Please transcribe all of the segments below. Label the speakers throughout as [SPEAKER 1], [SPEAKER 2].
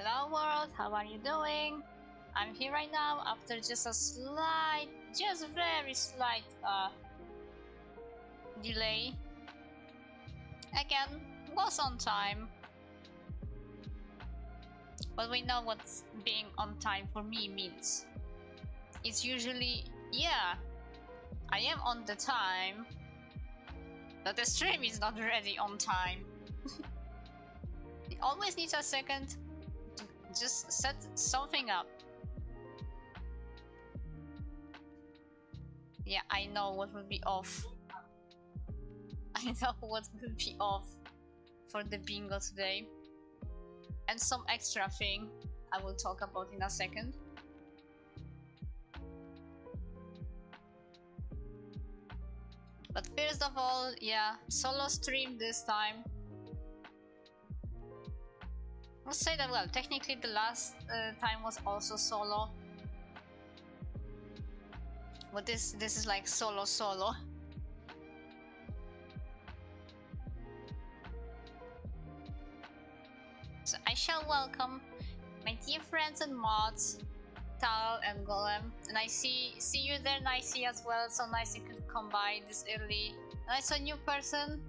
[SPEAKER 1] Hello world, how are you doing? I'm here right now after just a slight, just very slight delay. Again, was on time. But we know what being on time for me means. It's usually, yeah, I am on the time, but the stream is not ready on time. It always needs a second to just set something up. Yeah, I know what will be off. I know what will be off for the bingo today. And some extra thing I will talk about in a second. But first of all, yeah, solo stream this time. I'll say that, well, technically the last time was also solo. But this is like solo. So I shall welcome my dear friends and mods, Tal and Golem. And I see you there, Nicey, as well. So nice you could come by this early. And I saw a new person,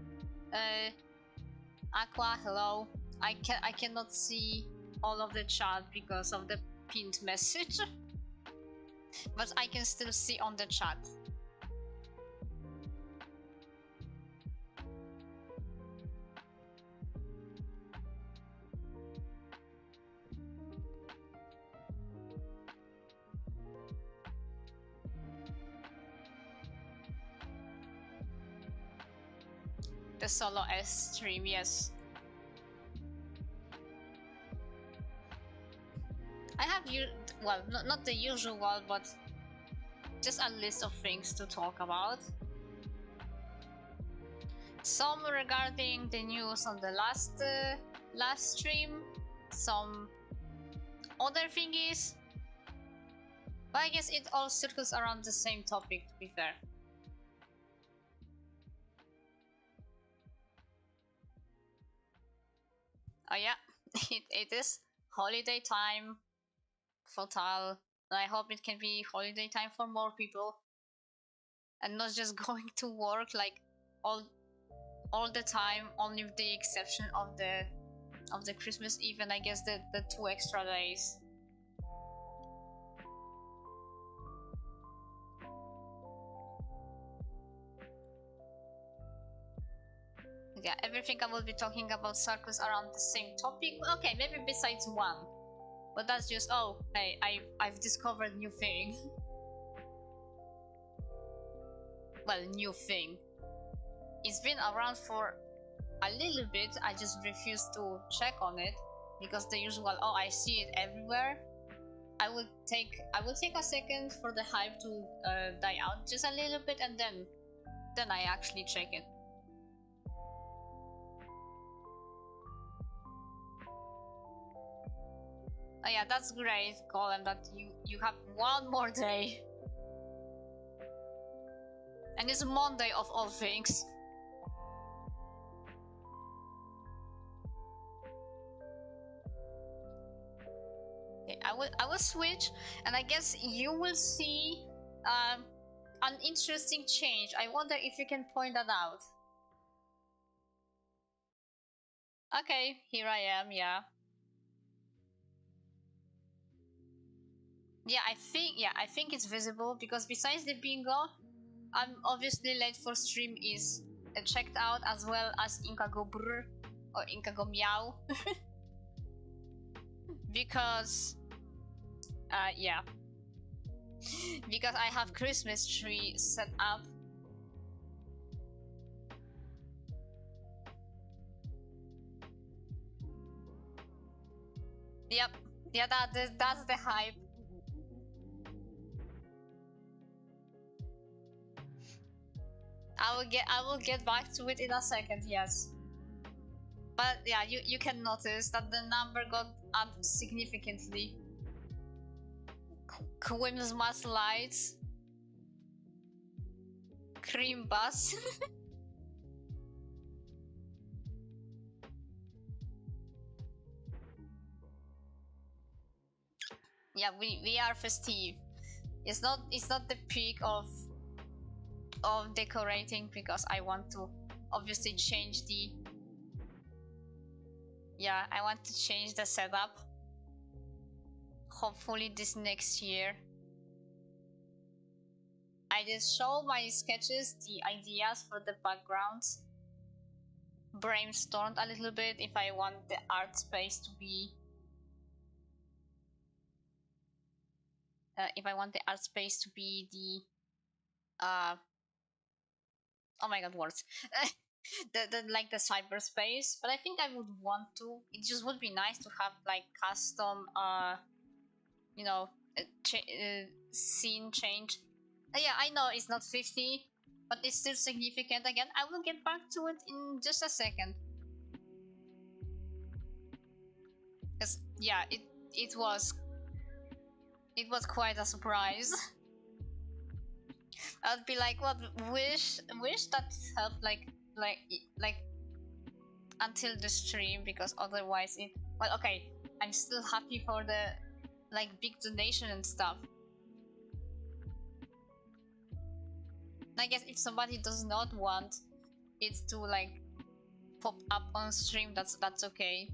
[SPEAKER 1] Aqua. Hello. I cannot see all of the chat because of the pinned message, but I can still see on the chat. The solo S stream, yes. I have well, not the usual, but just a list of things to talk about. Some regarding the news on the last stream, some other thingies, but I guess it all circles around the same topic, to be fair. Oh yeah, it is holiday time for Tal, and I hope it can be holiday time for more people, and not just going to work like all the time, only with the exception of the Christmas Eve and I guess the 2 extra days. Yeah, everything I will be talking about circles around the same topic. Okay, maybe besides one, but that's just, oh, hey, I've discovered new thing. Well, new thing. It's been around for a little bit. I just refuse to check on it because the usual, oh, I see it everywhere. I will take a second for the hype to die out just a little bit, and then I actually check it. Oh yeah, that's great, Colin, that you have one more day. And it's Monday of all things. Okay, I will switch, and I guess you will see an interesting change. I wonder if you can point that out. Okay, here I am, yeah. Yeah, I think it's visible because besides the bingo, I'm obviously late for stream is checked out, as well as Inka Go Brr or Inka Go Meow. Because yeah. Because I have Christmas tree set up. Yep. Yeah, that's the hype. I will get back to it in a second, yes. But yeah, you can notice that the number got up significantly. Crimsmas lights. Cream bus. Yeah, we are festive. It's not the peak of decorating, because I want to obviously change the, yeah, I want to change the setup hopefully this next year. I just show my sketches, the ideas for the backgrounds, brainstormed a little bit if I want the art space to be the oh my god, words. The like the cyberspace, but I think I would want to, it just would be nice to have like custom you know, scene change. Yeah, I know it's not 50, but it's still significant. Again, I will get back to it in just a second. Because yeah, it was quite a surprise. I'd be like, what, wish that helped like until the stream, because otherwise it, well, okay, I'm still happy for the like big donation and stuff. I guess if somebody does not want it to like pop up on stream, that's okay.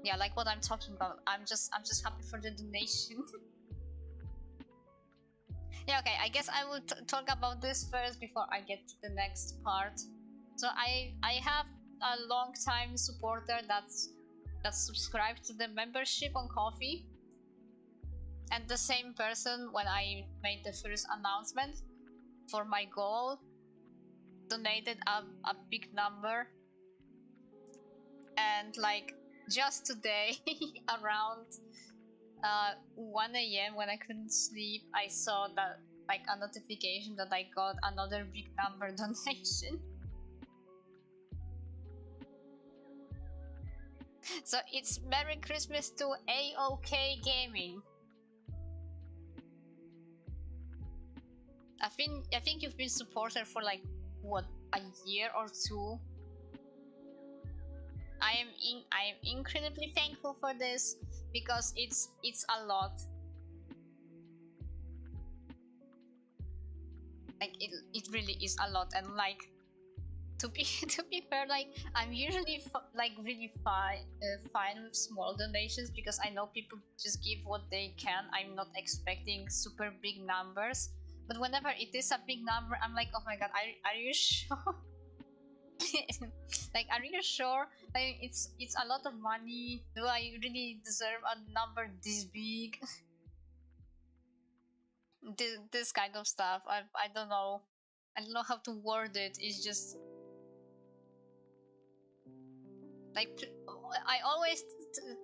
[SPEAKER 1] Yeah, like what I'm talking about. I'm just happy for the donation. Yeah, okay, I guess I will talk about this first before I get to the next part. So I have a long time supporter that's subscribed to the membership on Coffee, and the same person, when I made the first announcement for my goal, donated a big number. And like just today around 1 a.m. when I couldn't sleep, I saw that like a notification that I got another big number donation. So it's Merry Christmas to AOK Gaming. I think you've been supporter for like what, a year or two. I am incredibly thankful for this, because it's a lot. Like it really is a lot. And like, to be fair, like I'm usually like really fine with small donations, because I know people just give what they can. I'm not expecting super big numbers, but whenever it is a big number, I'm like, oh my god, are you sure? Like, are you sure? Like, it's a lot of money. Do I really deserve a number this big? This kind of stuff. I don't know. I don't know how to word it. It's just like, I always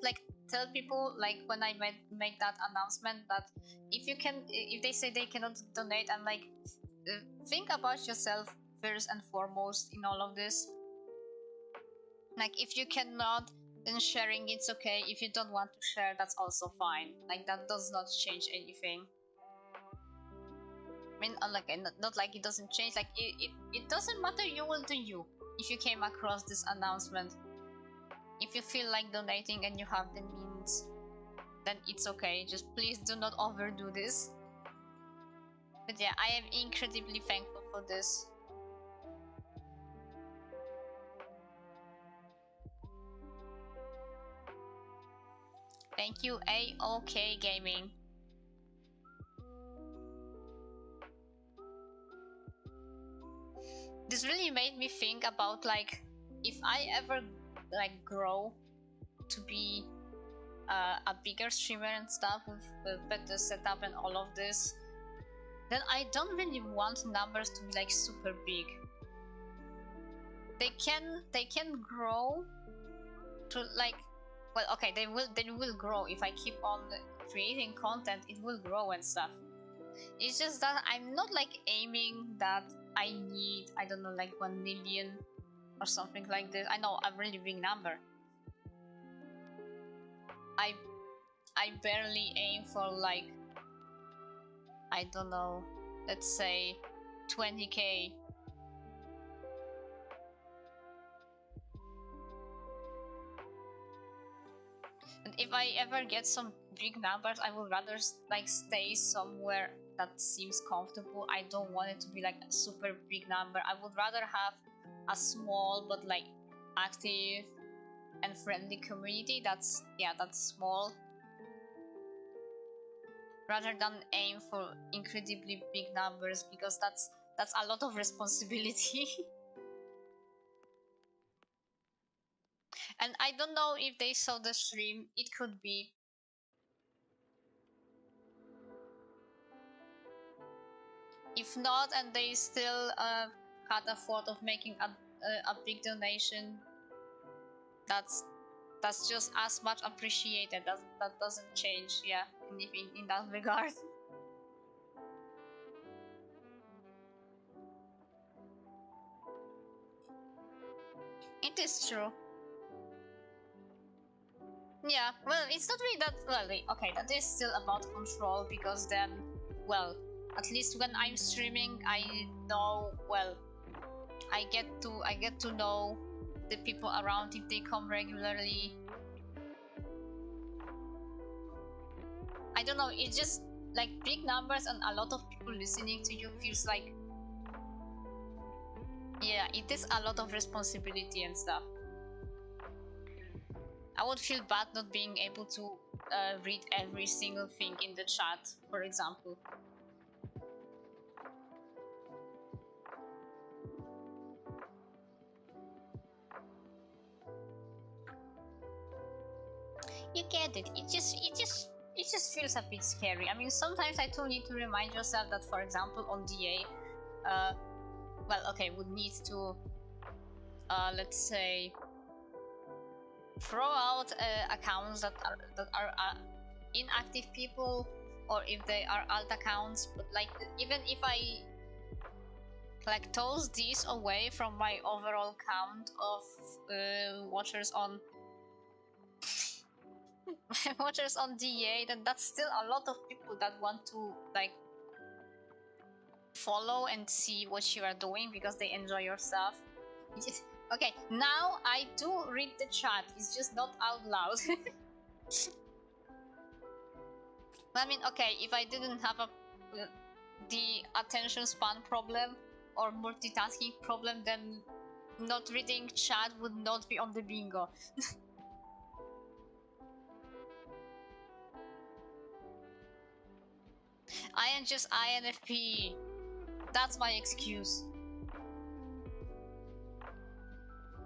[SPEAKER 1] like tell people, like when I make that announcement, that if they say they cannot donate, I'm like, think about yourself first and foremost in all of this. Like, if you cannot, then sharing it's okay. If you don't want to share, that's also fine. Like, that does not change anything. I mean, like, not like it doesn't change. Like, it doesn't matter. You will do you. If you came across this announcement, if you feel like donating and you have the means, then it's okay. Just please do not overdo this. But yeah, I am incredibly thankful for this. Thank you, AOK Gaming. This really made me think about, like, if I ever like grow to be a bigger streamer and stuff, with a better setup and all of this, then I don't really want numbers to be like super big. They can grow to like, well, okay, they will grow if I keep on creating content. It will grow and stuff. It's just that I'm not like aiming that I need, I don't know, like 1 million or something like this. I know, a really big number. I barely aim for like, I don't know, let's say 20k. And if I ever get some big numbers, I would rather like stay somewhere that seems comfortable. I don't want it to be like a super big number. I would rather have a small but like active and friendly community that's small, rather than aim for incredibly big numbers, because that's a lot of responsibility. And I don't know if they saw the stream. It could be. If not, and they still can't afford of making a big donation, that's just as much appreciated. That doesn't change, yeah, anything in that regard. It is true. Yeah, well, it's not really that. Well, okay, that is still about control, because then, well, at least when I'm streaming, I know, well, I get to know the people around if they come regularly. I don't know, it's just like big numbers and a lot of people listening to you feels like, yeah, it is a lot of responsibility and stuff. I would feel bad not being able to read every single thing in the chat, for example. You get it. It just feels a bit scary. I mean, sometimes I do need to remind yourself that, for example, on DA, well, okay, would need to, let's say, throw out accounts that are inactive people, or if they are alt accounts. But like, even if I like toss these away from my overall count of watchers on watchers on DA, then that's still a lot of people that want to like follow and see what you are doing because they enjoy your stuff. Okay, now I do read the chat, it's just not out loud. I mean, okay, if I didn't have the attention span problem or multitasking problem, then not reading chat would not be on the bingo. I am just INFP. That's my excuse.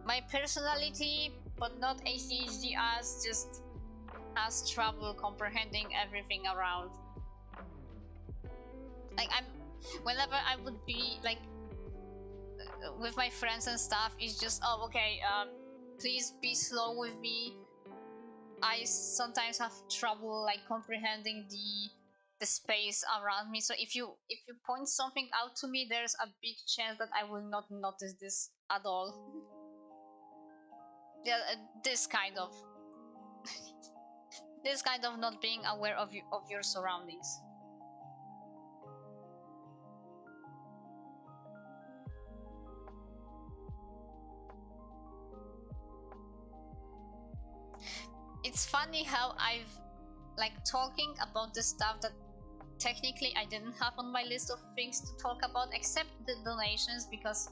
[SPEAKER 1] My personality, but not ADHD, as just has trouble comprehending everything around. Like, whenever I would be like with my friends and stuff, it's just, oh, okay, please be slow with me. I sometimes have trouble like comprehending the space around me. So if you point something out to me, there's a big chance that I will not notice this at all. Yeah, this kind of this kind of not being aware of your surroundings. It's funny how I've like talking about the stuff that technically I didn't have on my list of things to talk about, except the donations, because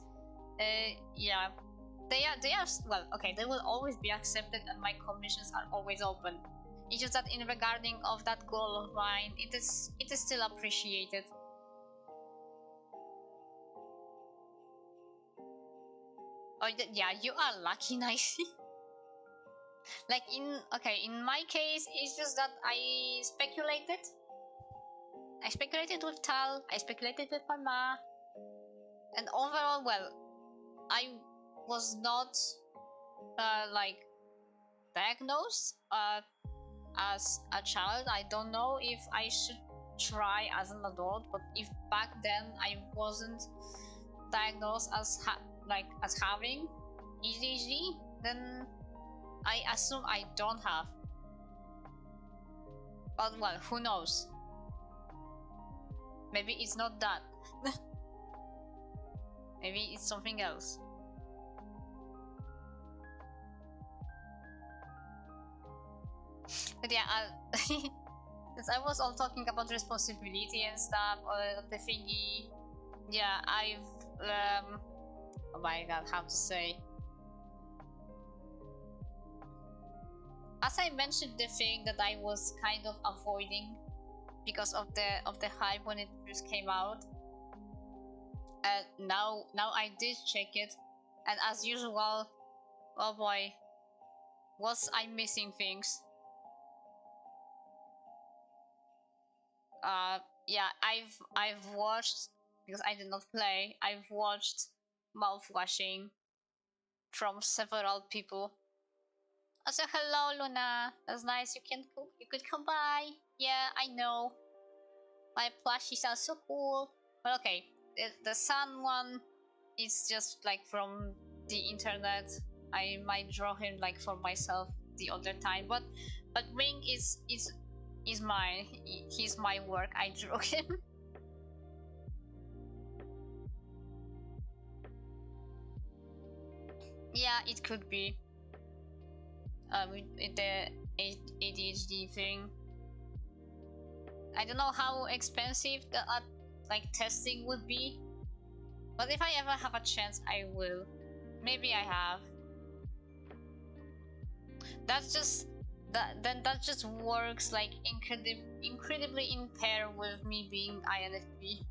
[SPEAKER 1] yeah, they are well, okay, they will always be accepted and my commissions are always open. It's just that in regarding of that goal of mine, it is still appreciated. Oh yeah, you are lucky, Nicey. Like in my case, it's just that I speculated with Tal, I speculated with my ma, and overall, well, I was not like diagnosed as a child. I don't know if I should try as an adult, but if back then I wasn't diagnosed as as having ADHD, then I assume I don't have. But well, who knows? Maybe it's not that. Maybe it's something else. But yeah, Since I was all talking about responsibility and stuff, the thingy, yeah, I've oh my god, how to say? As I mentioned, the thing that I was kind of avoiding because of the hype when it first came out. Now I did check it, and as usual, oh boy, was I missing things? Yeah, I've watched, because I did not play. I've watched mouth washing from several people. Also, hello Luna. That's nice. You could come by. Yeah, I know. My plushie sounds so cool. But okay, the sun one is just like from the internet. I might draw him like for myself the other time, but Ring is mine. He's my work. I drew him. Yeah, it could be. With the ADHD thing. I don't know how expensive the like testing would be, but if I ever have a chance, I will. Maybe I have. That's just that just works like incredibly in pair with me being INFP.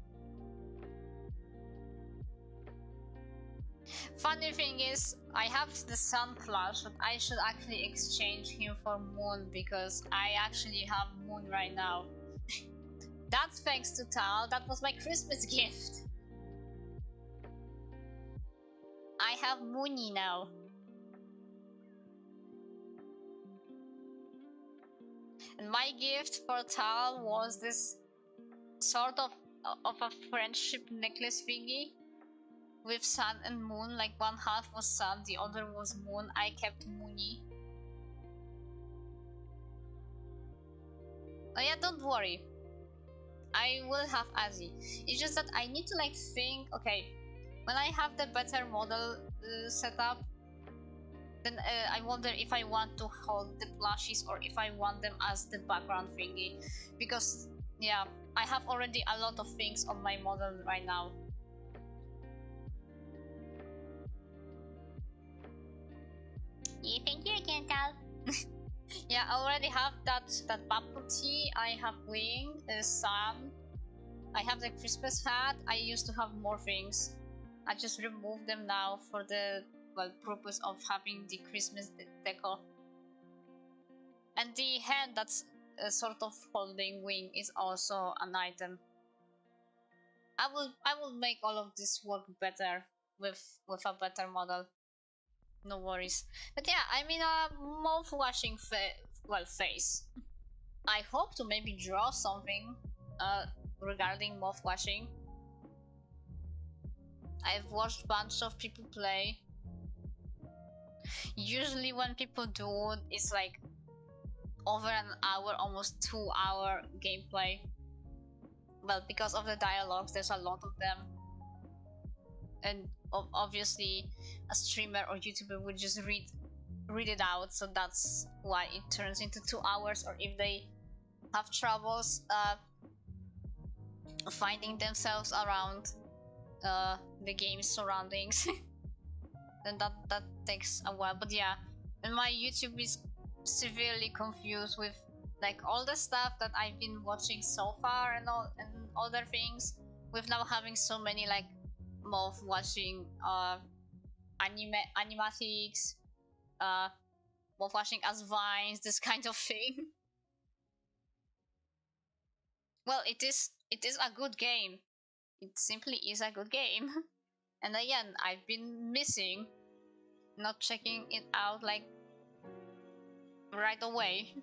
[SPEAKER 1] Funny thing is, I have the Sun plush, but I should actually exchange him for Moon because I actually have Moon right now. That's thanks to Tal. That was my Christmas gift. I have Moony now. And my gift for Tal was this sort of a friendship necklace thingy with sun and moon. Like one half was sun, the other was moon. I kept Moony. Oh yeah, don't worry. I will have Azzy. It's just that I need to like think, okay, when I have the better model set up, then I wonder if I want to hold the plushies or if I want them as the background thingy. Because, yeah, I have already a lot of things on my model right now. Yeah, thank you again, Cal. Yeah, I already have that bubble tea. I have Wing, Sam. I have the Christmas hat. I used to have more things. I just removed them now for the purpose of having the Christmas decor. And the hand that's sort of holding Wing is also an item. I will make all of this work better with a better model. No worries. But yeah, I mean mouth washing face. I hope to maybe draw something regarding mouth washing. I've watched a bunch of people play. Usually when people do, it's like over an hour, almost 2 hour gameplay. Well, because of the dialogues, there's a lot of them. And obviously a streamer or YouTuber would just read it out, so that's why it turns into 2 hours. Or if they have troubles finding themselves around the game's surroundings, then that takes a while. But yeah, and my YouTube is severely confused with like all the stuff that I've been watching so far and all and other things, with now having so many like mouth watching animatics, mouth watching as vines, this kind of thing. Well, it is a good game. It simply is a good game. And again, I've been missing not checking it out like right away.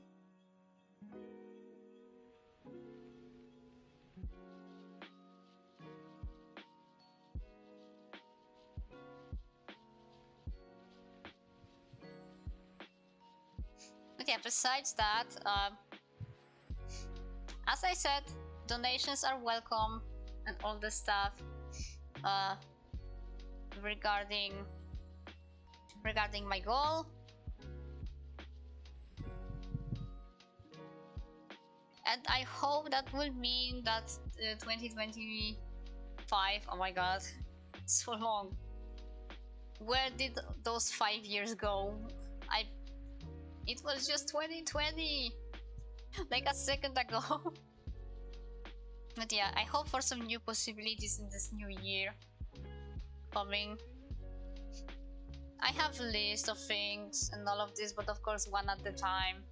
[SPEAKER 1] But yeah, besides that, as I said, donations are welcome and all the stuff uh, regarding my goal. And I hope that will mean that 2025, oh my god, it's so long. Where did those 5 years go? It was just 2020, like a second ago. But yeah, I hope for some new possibilities in this new year coming. I have a list of things and all of this, but of course one at a time.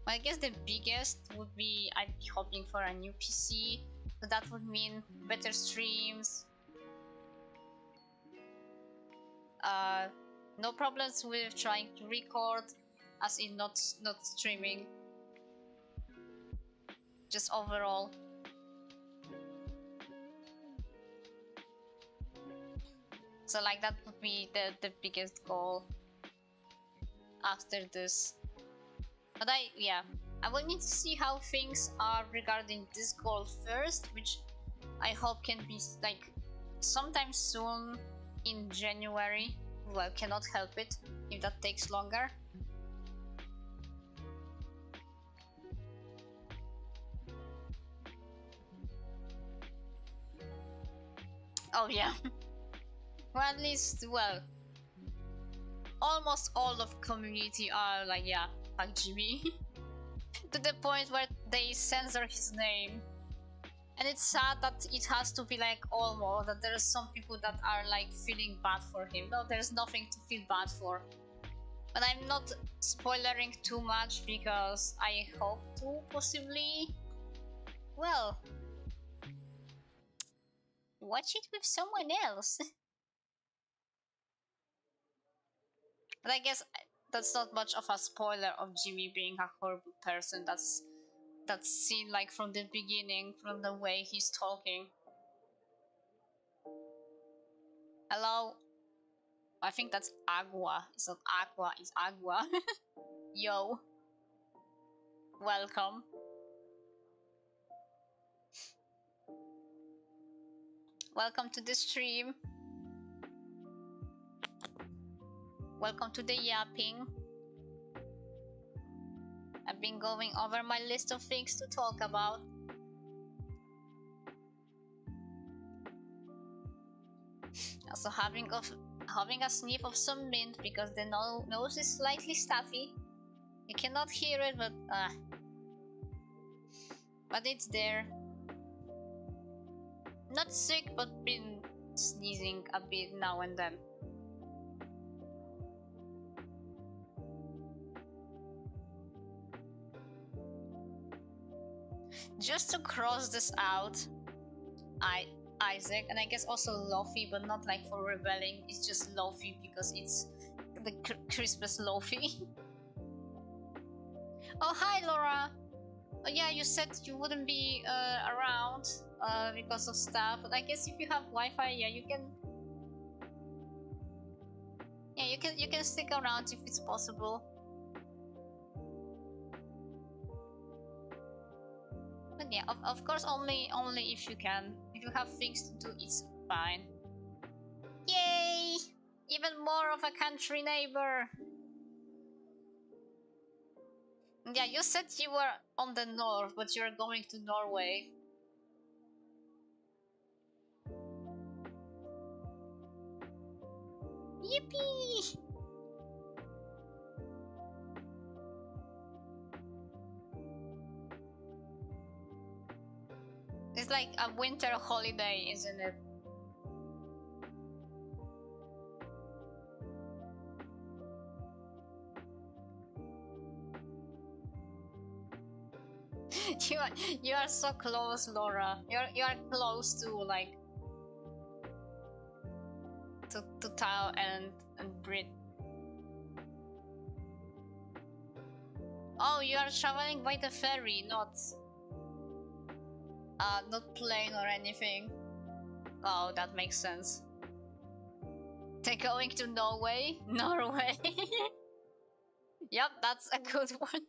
[SPEAKER 1] I guess the biggest would be I'd be hoping for a new PC, so that would mean better streams. No problems with trying to record, as in not streaming. Just overall. So like that would be the biggest goal after this. But I will need to see how things are regarding this goal first, which I hope can be like sometime soon in January. Well, cannot help it if that takes longer. Oh yeah. Well, at least, well, almost all of community are like, yeah, fuck Jimmy. To the point where they censor his name. And it's sad that it has to be like almost, that there are some people that are like feeling bad for him. No, there's nothing to feel bad for. But I'm not spoilering too much because I hope to possibly, well, watch it with someone else. But I guess that's not much of a spoiler of Jimmy being a horrible person. That's seen like from the beginning, from the way he's talking. Hello? I think that's Agua. It's not Aqua, it's Agua. Yo. Welcome. Welcome to the stream. Welcome to the yapping. I've been going over my list of things to talk about. Also having a sniff of some mint because the nose is slightly stuffy. You cannot hear it, but it's there. Not sick, but been sneezing a bit now and then. Just to cross this out, Isaac, and I guess also Lofi, but not like for rebelling. It's just Lofi because it's the Christmas Lofi. Oh, hi, Laura. Oh, yeah, you said you wouldn't be around because of stuff, but I guess if you have Wi-Fi, yeah, you can. Yeah, you can stick around if it's possible. But yeah, of course, only if you can. If you have things to do, it's fine. Yay! Even more of a country neighbor. Yeah, you said you were on the north, but you're going to Norway. Yippee! It's like a winter holiday, isn't it? you are so close, Laura. You are close to like to Tao and Brit. Oh, you are traveling by the ferry, not plane or anything. Oh, that makes sense. They're going to Norway? Norway. Yep, that's a good one.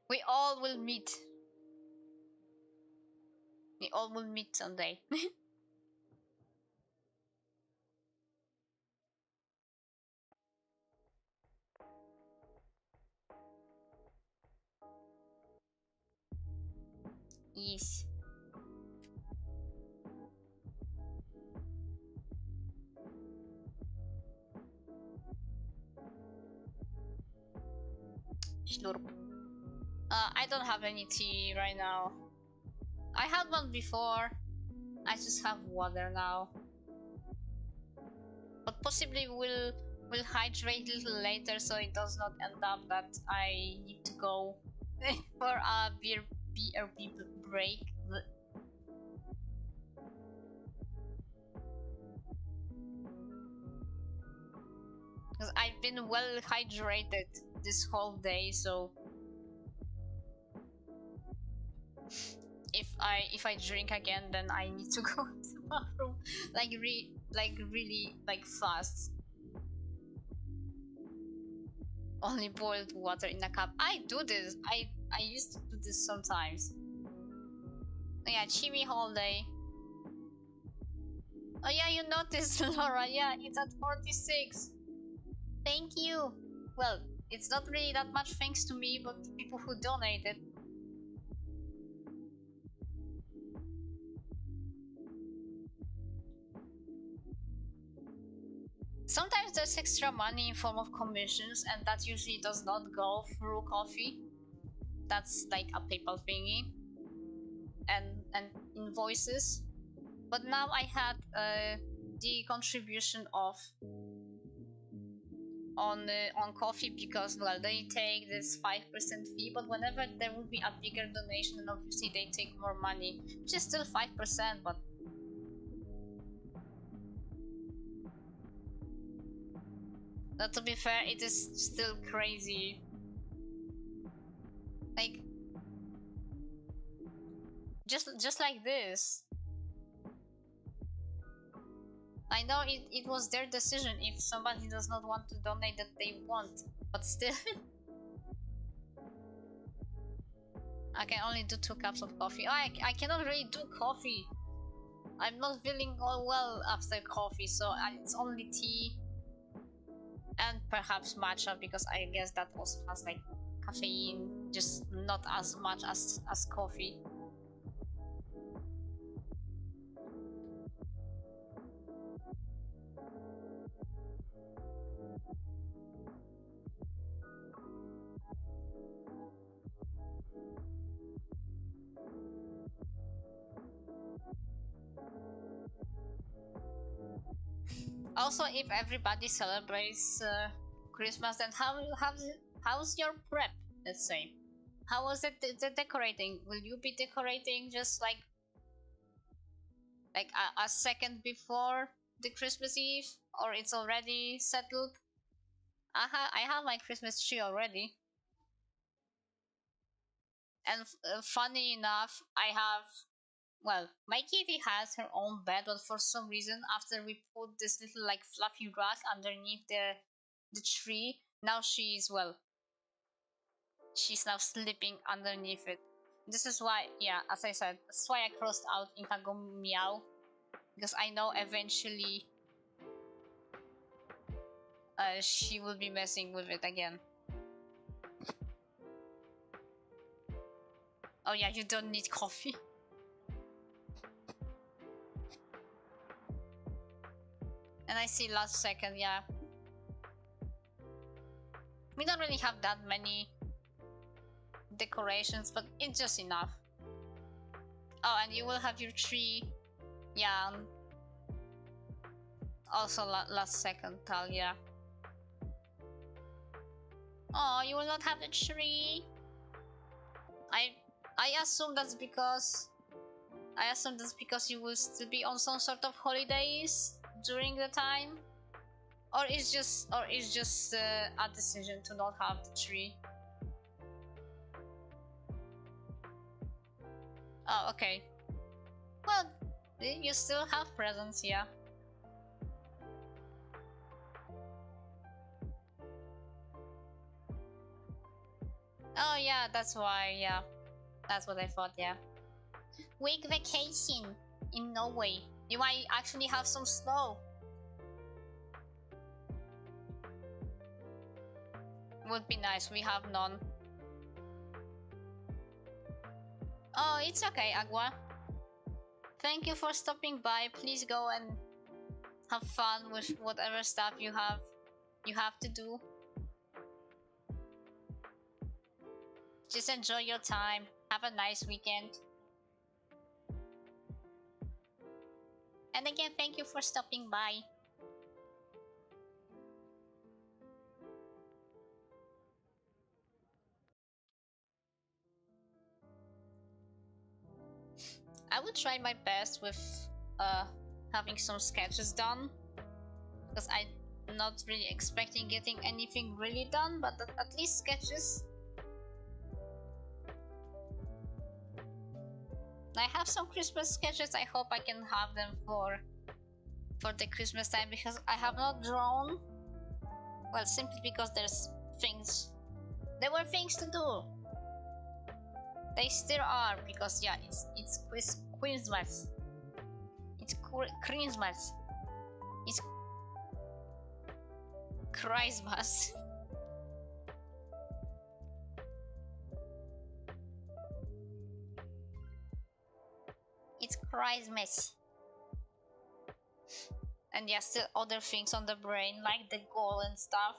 [SPEAKER 1] We all will meet. We all will meet someday. holidays. Slurp. I don't have any tea right now. I had one before. I just have water now. But possibly will hydrate a little later, so it does not end up that I need to go for a BRB break. Because I've been well hydrated this whole day, so if I drink again, then I need to go to the bathroom really fast. Only boiled water in a cup. I do this. I used to do this sometimes. Oh yeah, chimmy holiday. Oh yeah, you noticed, Laura. Yeah, it's at 46. Thank you. Well, it's not really that much thanks to me, but to people who donated. Sometimes there's extra money in form of commissions, and that usually does not go through coffee. That's like a PayPal thingy and invoices. But now I had the contribution of on coffee because, well, they take this 5% fee, but whenever there will be a bigger donation, then obviously they take more money, which is still 5%, but to be fair, it is still crazy. Like, just like this. I know it was their decision. If somebody does not want to donate, that they won't, but still. I can only do 2 cups of coffee. Oh, I cannot really do coffee. I'm not feeling all well after coffee, so it's only tea and perhaps matcha, because I guess that also has like caffeine, just not as much as coffee. Also, if everybody celebrates Christmas, then how's your prep? Let's say, how was it the decorating? Will you be decorating just like a second before the Christmas Eve, or it's already settled? I have my Christmas tree already, and funny enough, I have. Well, my kitty has her own bed, but for some reason, after we put this little like fluffy rug underneath the tree, now she's she's now sleeping underneath it. This is why, yeah, as I said, that's why I crossed out Inkago Meow, because I know eventually she will be messing with it again. Oh yeah, you don't need coffee. And I see last second, yeah. We don't really have that many decorations, but it's just enough. Oh, and you will have your tree. Yeah. Also last second, Talia. Oh, you will not have a tree. I assume that's because you will still be on some sort of holidays during the time, or it's just a decision to not have the tree. Oh, okay. Well, you still have presents, yeah. Oh yeah, that's why, yeah. That's what I thought, yeah. Week vacation in Norway. You might actually have some snow. Would be nice, we have none. Oh, it's okay, Agua. Thank you for stopping by. Please go and have fun with whatever stuff you have to do. Just enjoy your time. Have a nice weekend. And again, thank you for stopping by. I would try my best with having some sketches done, because I'm not really expecting getting anything really done, but at least sketches. I have some Christmas sketches. I hope I can have them for the Christmas time, because I have not drawn. Well, simply because there were things to do. They still are, because yeah, it's Crimsmas. It's Crimsmas. It's Christmas. It's Christmas. And yeah, still other things on the brain, like the goal and stuff.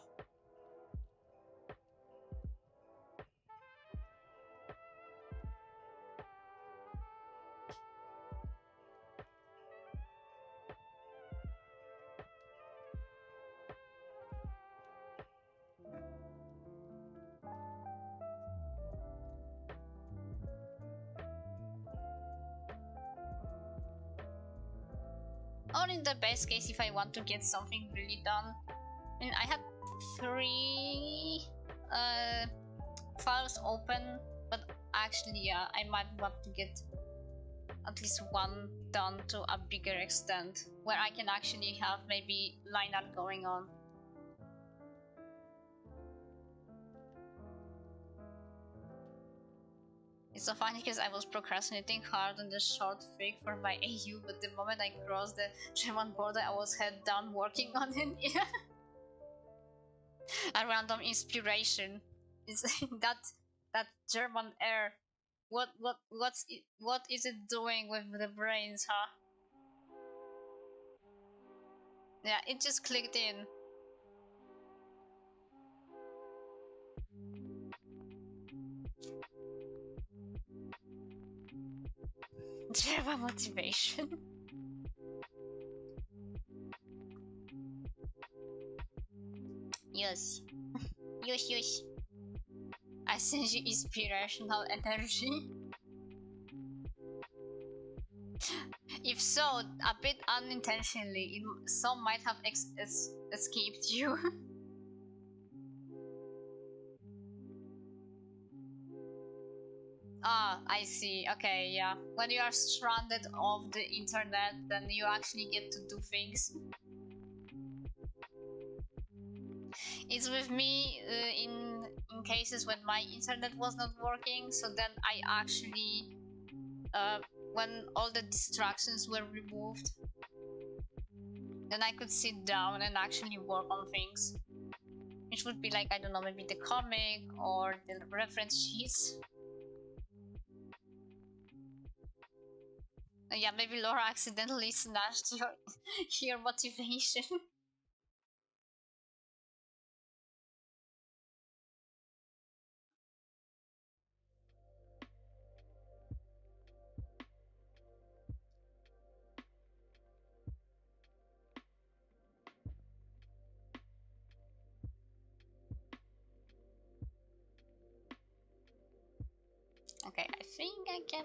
[SPEAKER 1] Or in the best case, if I want to get something really done. I mean, I had 3 files open, but actually, yeah, I might want to get at least one done to a bigger extent, where I can actually have maybe line art going on. It's so funny because I was procrastinating hard on the short fig for my AU, but the moment I crossed the German border, I was head down working on it. Yeah. A random inspiration. It's that German air. What is it doing with the brains, huh? Yeah, it just clicked in. German motivation. Yes. Yes. I send you inspirational energy. If so, a bit unintentionally, some might have escaped you. Ah, I see. Okay, yeah. When you are stranded off the internet, then you actually get to do things. It's with me in cases when my internet was not working, so then I actually when all the distractions were removed, then I could sit down and actually work on things, which would be like, I don't know, maybe the comic or the reference sheets. Yeah, maybe Laura accidentally snatched your motivation. Okay, I think I can...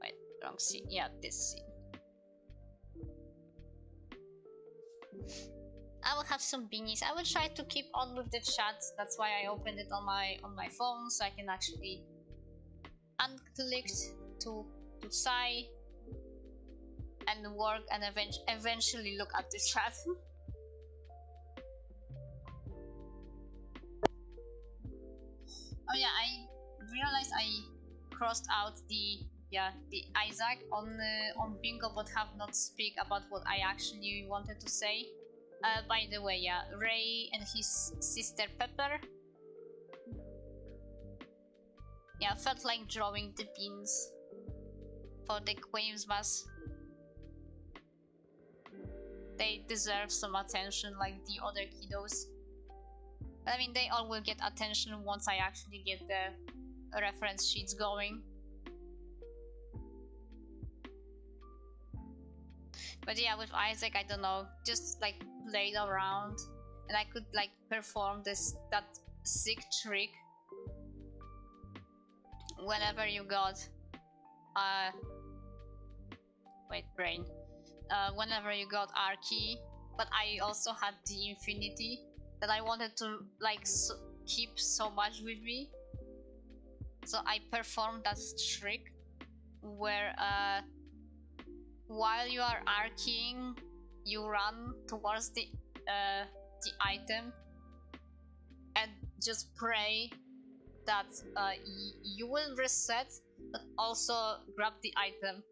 [SPEAKER 1] Wait, wrong scene. Yeah, this scene. I will have some beanies. I will try to keep on with the chat. That's why I opened it on my phone, so I can actually unclick to sigh and work and eventually look at the chat. Oh yeah, I realized I crossed out the Isaac on bingo, but have not speak about what I actually wanted to say. By the way, yeah, Ray and his sister Pepper. Yeah, felt like drawing the beans for the Crimsmas. They deserve some attention like the other kiddos. But I mean, they all will get attention once I actually get the reference sheets going. But yeah, with Isaac, I don't know, just like played around, and I could like perform that sick trick whenever you got wait, brain. Whenever you got R key, but I also had the infinity that I wanted to like keep so much with me. So I performed that trick where while you are R keying, you run towards the item and just pray that you will reset, but also grab the item.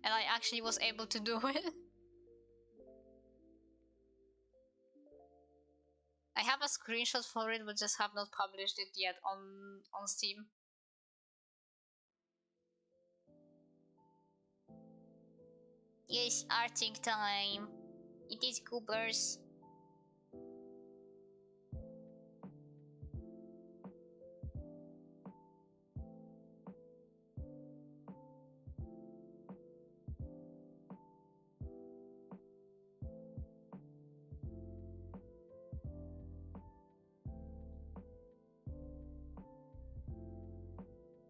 [SPEAKER 1] And I actually was able to do it. I have a screenshot for it, but just have not published it yet on Steam. Yes, arting time. It is goobers.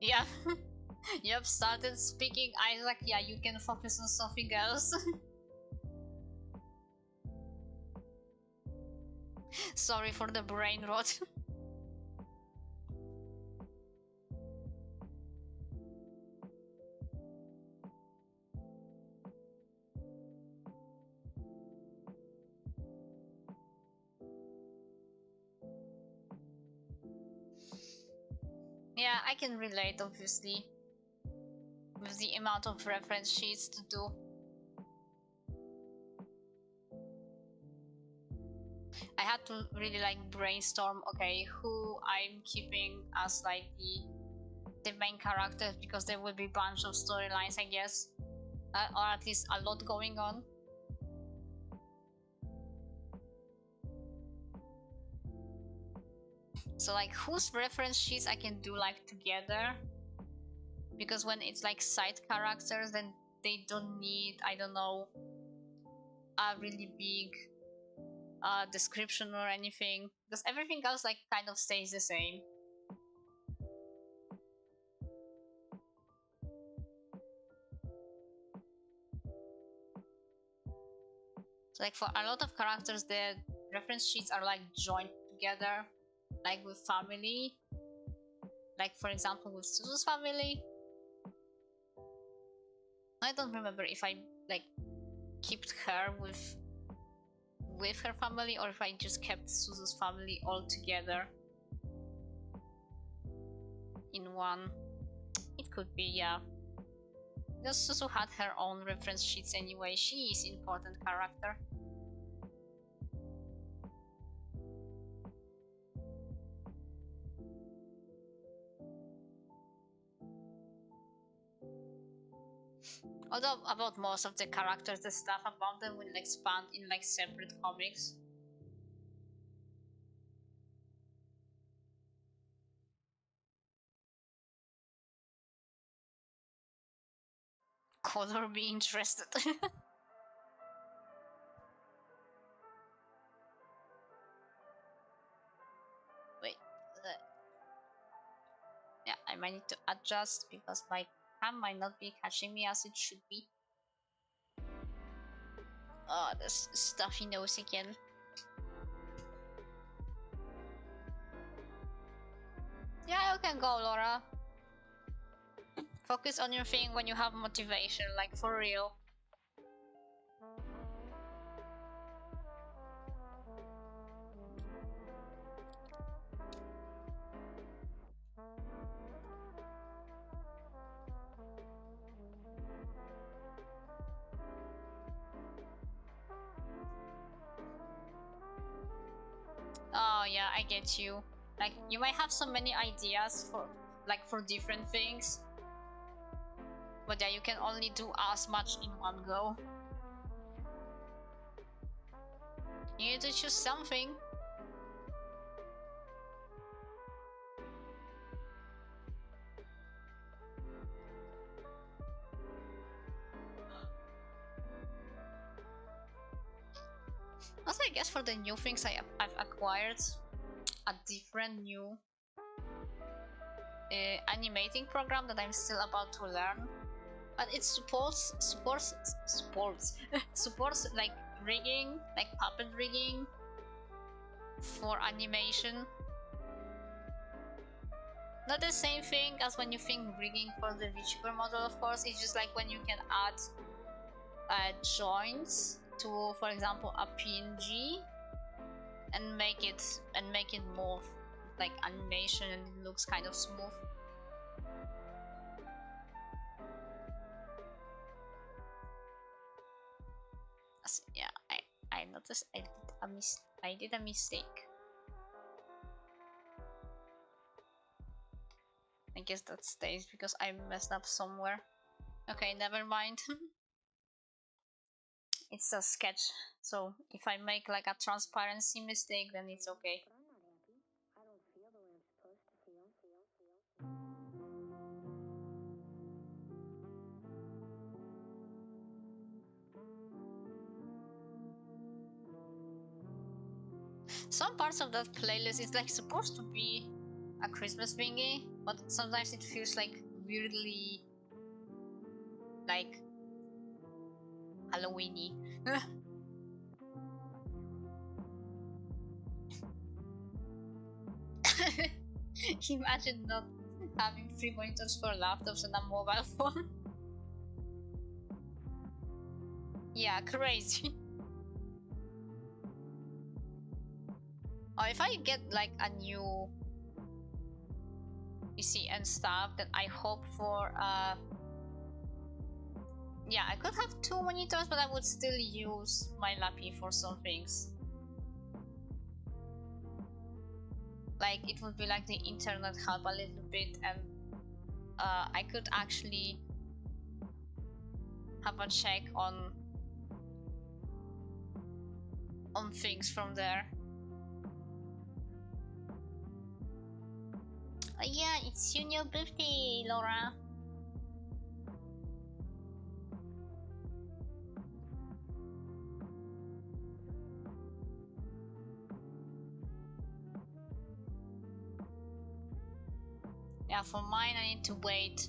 [SPEAKER 1] Yeah. You've started speaking Isaac. Yeah, you can focus on something else. Sorry for the brain rot. Yeah, I can relate, obviously, with the amount of reference sheets to do. I had to really like brainstorm, okay, who I'm keeping as like the main characters, because there will be a bunch of storylines, I guess, or at least a lot going on. So like whose reference sheets I can do like together, because when it's like side characters, then they don't need, I don't know, a really big description or anything, because everything else like kind of stays the same. So like for a lot of characters, the reference sheets are like joined together, like with family. Like for example with Suzu's family. I don't remember if I like kept her with her family, or if I just kept Suzu's family all together in one. It could be, yeah. Because Suzu had her own reference sheets anyway. She is an important character. Although about most of the characters, the stuff about them will expand in like separate comics. Color be interested. Wait. Yeah, I might need to adjust because my cam might not be catching me as it should be. Oh, this stuffy nose again. Yeah, you can go, Laura. Focus on your thing when you have motivation, like for real. Oh yeah, I get you. Like, you might have so many ideas for, like, for different things, but yeah, you can only do as much in one go. You need to choose something. Also, I guess for the new things I've acquired a different new animating program that I'm still about to learn. But it supports supports like rigging, like puppet rigging for animation. Not the same thing as when you think rigging for the vtuber model, of course. It's just like when you can add joints to, for example, a PNG and make it move like animation, and it looks kind of smooth. Yeah, I noticed I did a mistake. I guess that stays because I messed up somewhere. Okay, never mind. It's a sketch, so if I make like a transparency mistake, then it's okay. Some parts of that playlist is like supposed to be a Christmas thingy, but sometimes it feels like weirdly like Halloweeny. Imagine not having 3 monitors for laptops and a mobile phone. Yeah, crazy. Or if I get like a new PC and stuff, then I hope for yeah, I could have 2 monitors, but I would still use my lappy for some things. Like, it would be like the internet help a little bit, and I could actually have a check on things from there. Yeah, it's your new birthday, Laura. Yeah, for mine I need to wait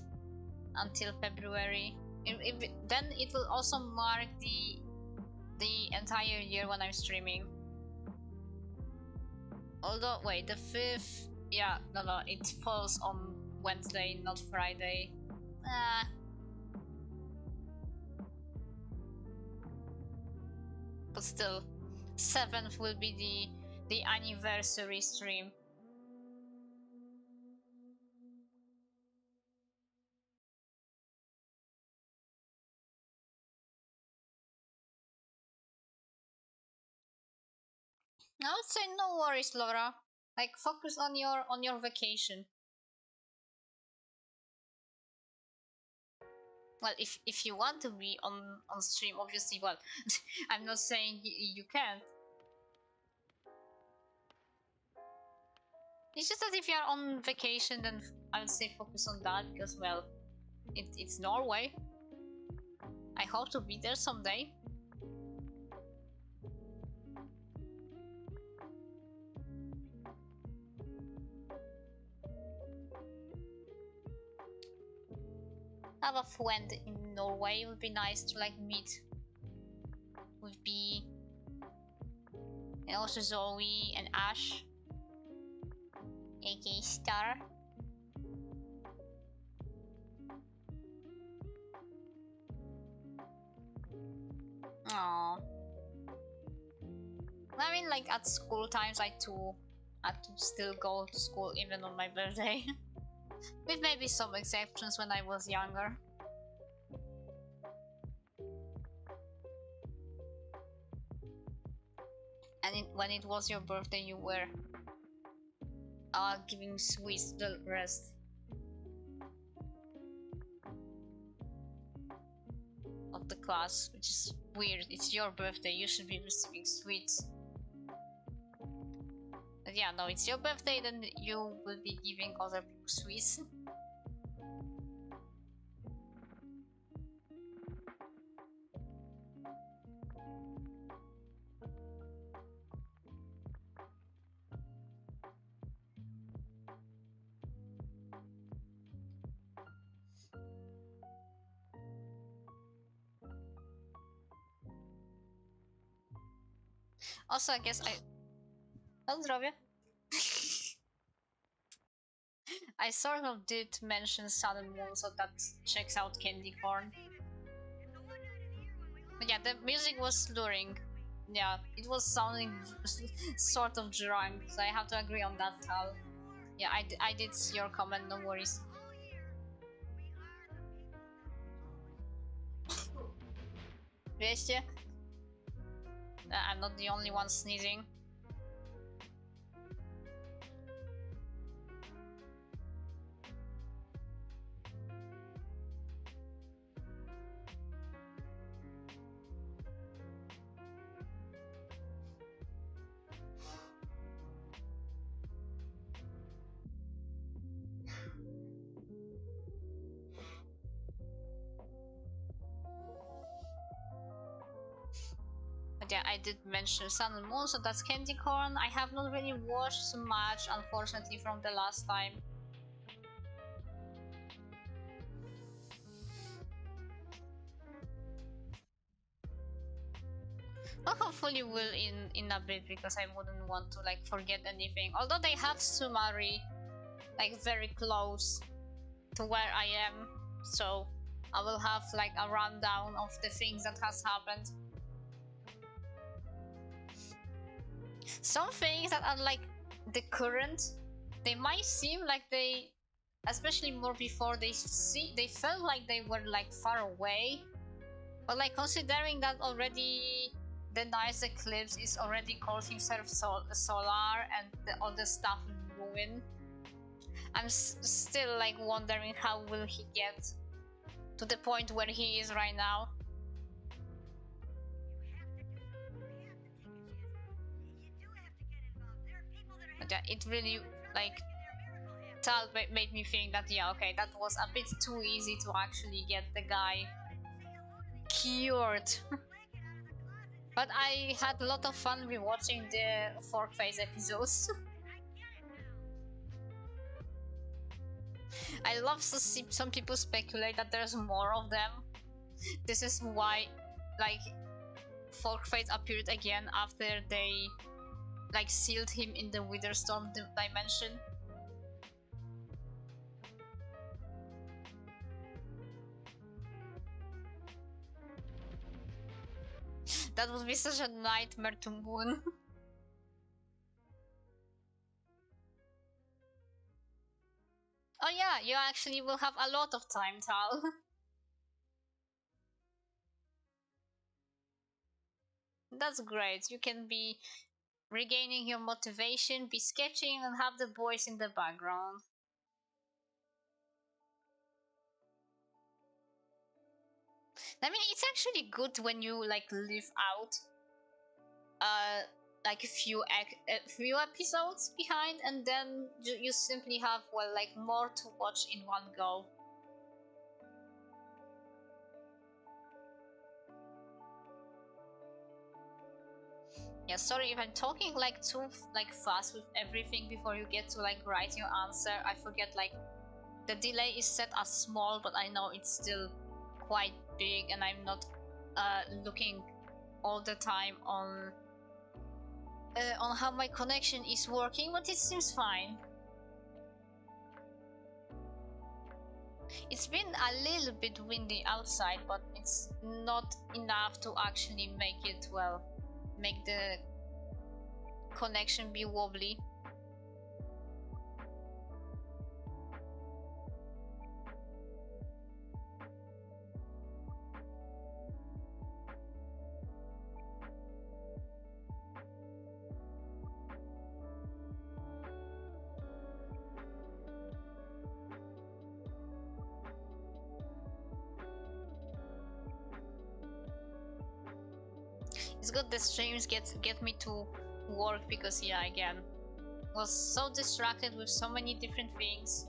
[SPEAKER 1] until February. Then it will also mark the entire year when I'm streaming. Although, wait, the 5th... Yeah, no, it falls on Wednesday, not Friday. But still, 7th will be the anniversary stream. I would say no worries, Laura. Like, focus on your vacation. Well, if you want to be on stream, obviously. Well, I'm not saying you can't. It's just that if you're on vacation, then I would say focus on that, because, well, it's Norway. I hope to be there someday. Have a friend in Norway. It would be nice to like meet. Would be, and also Zoe and Ash, aka Star. Aww. I mean, like, at school times, I too had to still go to school even on my birthday. With maybe some exceptions when I was younger. And when it was your birthday, you were giving sweets to the rest of the class, which is weird. It's your birthday, you should be receiving sweets. But yeah, no, it's your birthday, then you will be giving other people sweets. Also, I guess oh, zdrowie. I sort of did mention Sun and Moon, so that checks out Candy Corn. But yeah, the music was luring. Yeah, it was sounding sort of drunk, so I have to agree on that, Tal. Yeah, I did see your comment, no worries. Wieście? I'm not the only one sneezing. But yeah, I did mention Sun and Moon, so that's Candy Corn. I have not really watched so much, unfortunately, from the last time. Well, hopefully will in a bit, because I wouldn't want to like forget anything. Although they have Sumari like very close to where I am, so I will have like a rundown of the things that has happened. Some things that are like the current, they might seem like they, especially more before they felt like they were like far away, but like considering that already the nice eclipse is already called himself solar and all the stuff ruin, I'm still like wondering how will he get to the point where he is right now. But yeah, it really like Tal made me think that yeah, okay, that was a bit too easy to actually get the guy cured. But I had a lot of fun rewatching the Fork Face episodes. I love to see some people speculate that there's more of them. This is why, like, Fork Face appeared again after they, like, sealed him in the Witherstorm dimension. That would be such a nightmare to Moon. Oh yeah, you actually will have a lot of time, Tal. That's great. You can be regaining your motivation, be sketching, and have the boys in the background. I mean, it's actually good when you like live out uh like a few episodes behind, and then you simply have, well, like more to watch in one go. Yeah, sorry if I'm talking like too like fast with everything before you get to like write your answer. I forget like the delay is set as small, but I know it's still quite big, and I'm not looking all the time on how my connection is working, but it seems fine. It's been a little bit windy outside, but it's not enough to actually make it, well, make the connection be wobbly. It's good the streams get me to work, because yeah, again, was so distracted with so many different things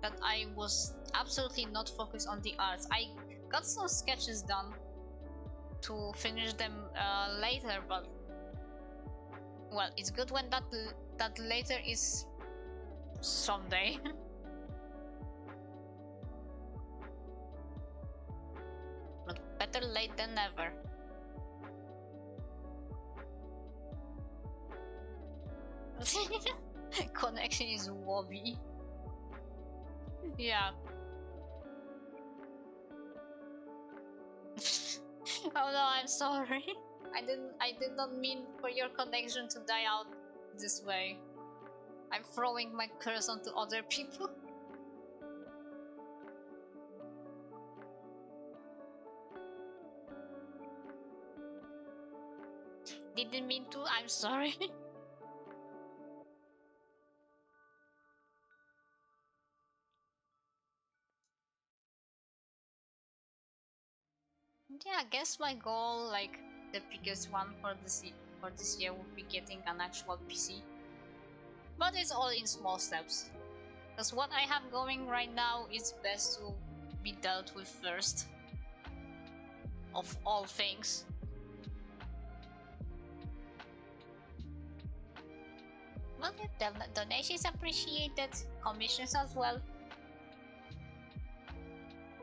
[SPEAKER 1] that I was absolutely not focused on the arts. I got some sketches done to finish them later, but well, it's good when that later is someday. But better late than never. Connection is wobbly. Yeah. Oh no, I'm sorry. I did not mean for your connection to die out this way. I'm throwing my curse onto other people. Didn't mean to, I'm sorry. Yeah, I guess my goal, like the biggest one for this year, would be getting an actual PC. But it's all in small steps. Because what I have going right now is best to be dealt with first. Of all things. Well, donations appreciated, commissions as well.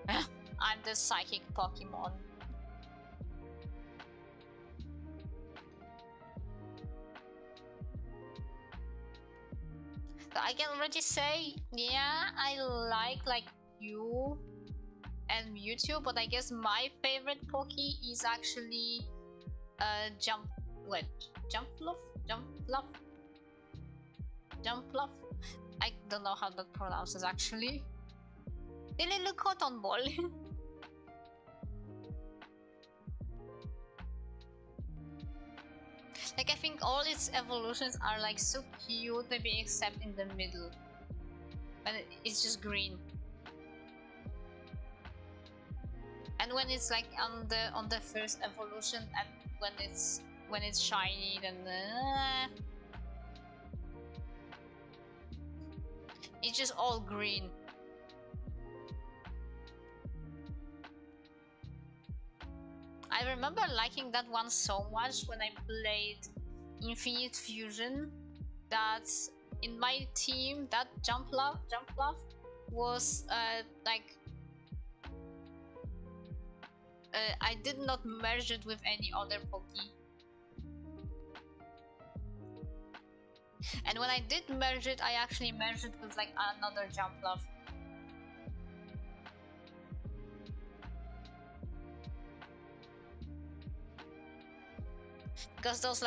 [SPEAKER 1] I'm the psychic Pokemon. So I can already say, yeah, I like you and Mewtwo, but I guess my favorite Poke is actually Jumpluff? Jumpluff? I don't know how that pronounces actually. The little cotton ball. Like, I think all its evolutions are like so cute, maybe except in the middle. When it's just green. And when it's like on the first evolution, and when it's shiny, then it's just all green. I remember liking that one so much when I played Infinite Fusion, that in my team that Jumpluff was like I did not merge it with any other Poke. And when I did merge it, I actually merged it with like another Jumpluff. Because those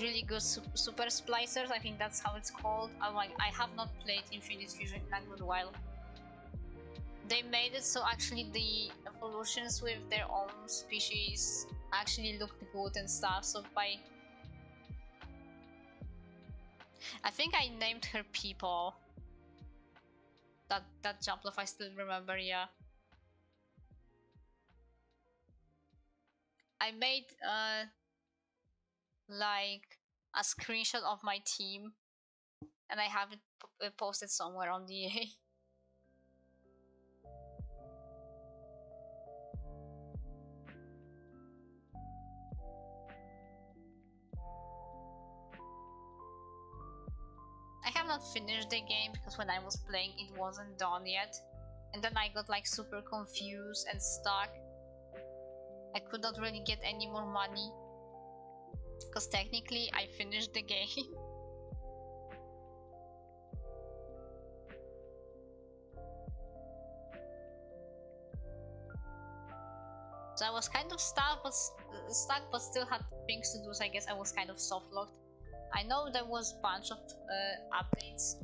[SPEAKER 1] really good super splicers, I think that's how it's called. I have not played Infinite Fusion in a good while. They made it so actually the evolutions with their own species actually looked good and stuff. So I think I named her People. That Jumpluff, I still remember, yeah. I made like a screenshot of my team, and I have it posted somewhere on the EA. I have not finished the game because when I was playing it wasn't done yet, and then I got like super confused and stuck. I could not really get any more money because technically I finished the game. So I was kind of stuck, but still had things to do. So I guess I was kind of soft locked. I know there was a bunch of updates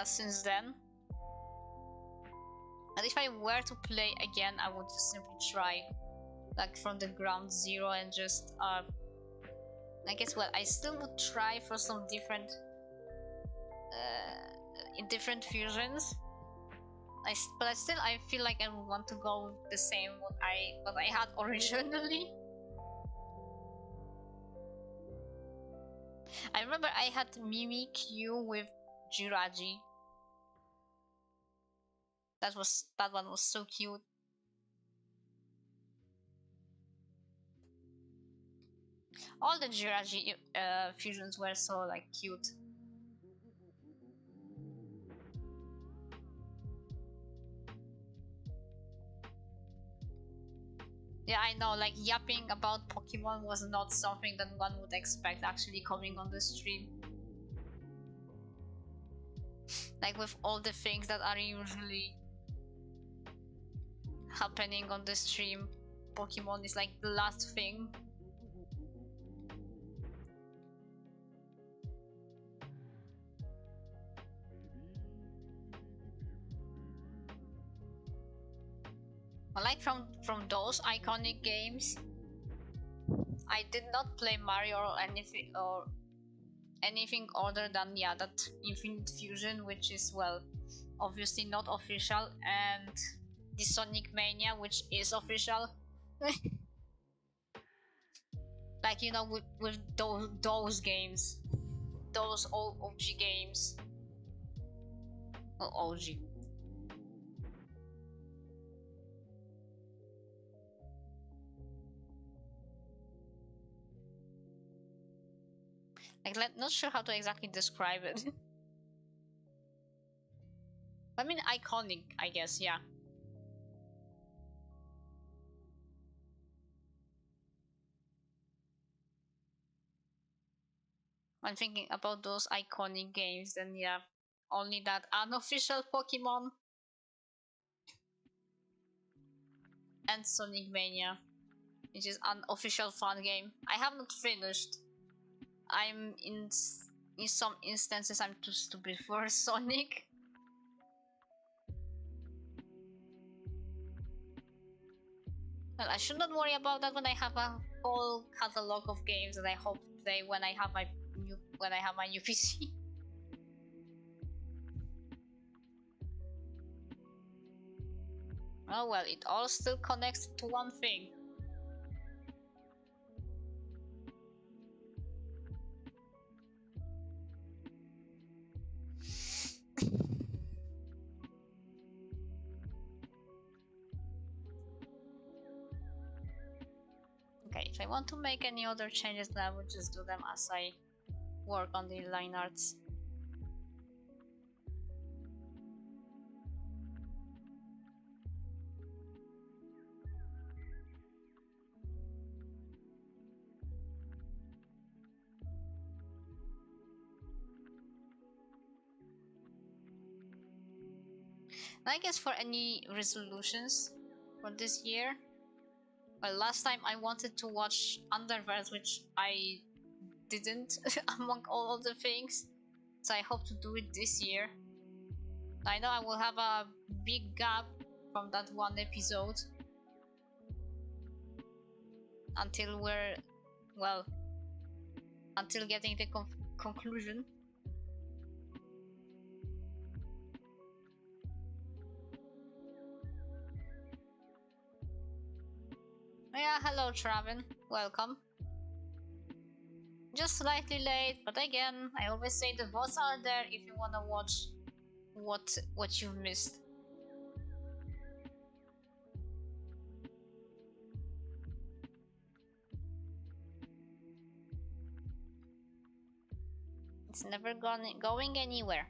[SPEAKER 1] since then. And if I were to play again, I would just simply try like from the ground zero and just I guess what I still would try for some different in different fusions. But still, I feel like I would want to go with the same what I had originally. I remember I had Mimikyu with Jiraji. That one was so cute. All the Jiraji fusions were so like cute. Yeah, I know, like yapping about Pokemon was not something that one would expect actually coming on the stream. Like with all the things that are usually happening on the stream, Pokemon is like the last thing. Like from those iconic games, I did not play Mario or anything other than that Infinite Fusion, which is, well, obviously not official, and the Sonic Mania, which is official. Like, you know, with those games, those old OG games. Well, OG. Like, not sure how to exactly describe it. I mean, iconic, I guess, yeah. When thinking about those iconic games, then yeah, only that unofficial Pokemon and Sonic Mania, which is an official fun game. I have not finished. I'm in some instances I'm too stupid for Sonic. Well, I should not worry about that when I have a whole catalog of games that I hope to play when I have my new PC. Oh well, it all still connects to one thing. Okay, if I want to make any other changes, then I would just do them as I work on the line arts. I guess for any resolutions for this year, well, last time I wanted to watch Underverse, which I didn't among all of the things, so I hope to do it this year. I know I will have a big gap from that one episode until we're, well, until getting the conclusion. Yeah, hello Traven, welcome. Just slightly late, but again, I always say the VODs are there if you wanna watch what you've missed. It's never going anywhere.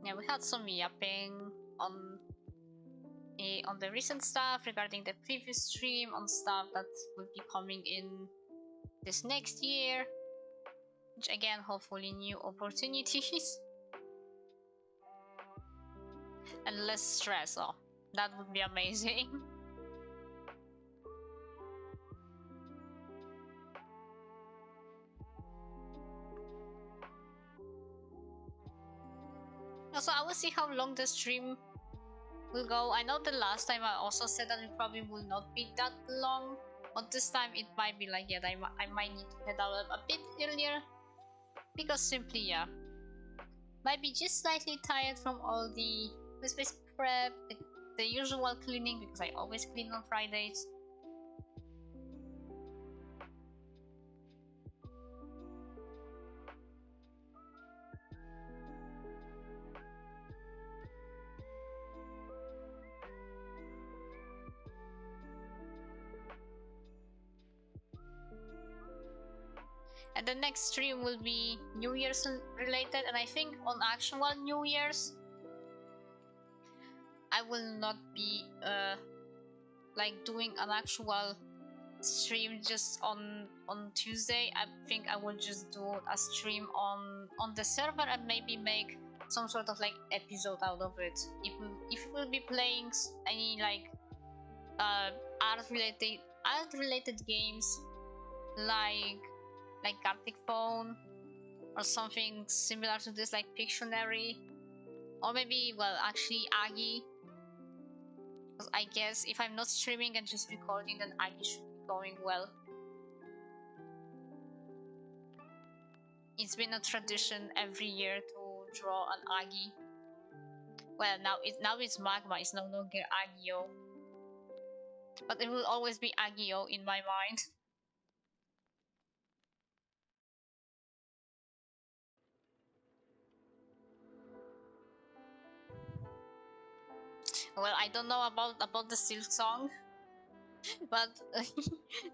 [SPEAKER 1] Yeah, we had some yapping on the recent stuff regarding the previous stream, on stuff that will be coming in this next year, which again, hopefully new opportunities and less stress. Oh, that would be amazing. will see how long the stream will go. I know the last time I also said that it probably will not be that long, but this time it might be like, yeah, I might need to head out a bit earlier, because simply, yeah, might be just slightly tired from all the basic prep, the usual cleaning, because I always clean on Fridays. And the next stream will be New Year's related, and I think on actual New Year's I will not be like doing an actual stream just on Tuesday. I think I will just do a stream on the server and maybe make some sort of like episode out of it. If we'll be playing any like art related games like Gartic Phone or something similar to this, like Pictionary, or maybe, well, actually Aggie. I guess if I'm not streaming and just recording, then Aggie should be going well. It's been a tradition every year to draw an Aggie. Well, now it's Magma, it's no longer Agio. But it will always be Agio in my mind. Well, I don't know about the Silk Song, but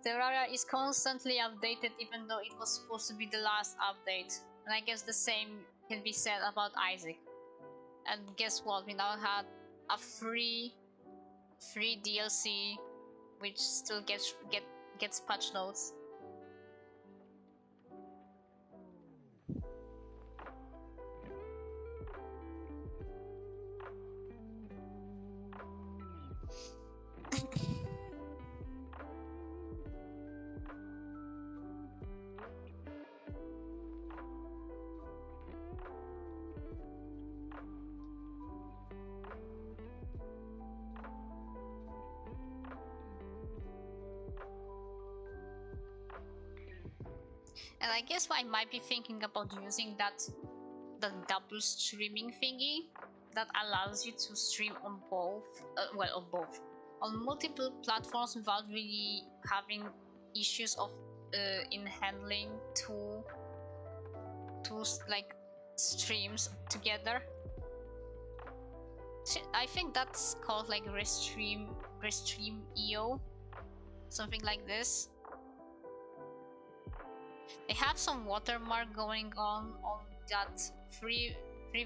[SPEAKER 1] Terraria is constantly updated, even though it was supposed to be the last update. And I guess the same can be said about Isaac. And guess what? We now had a free DLC, which still gets patch notes. And I guess I might be thinking about using the double streaming thingy that allows you to stream on both, on multiple platforms without really having issues of in handling two like streams together. I think that's called like Restream EO, something like this. They have some watermark going on that free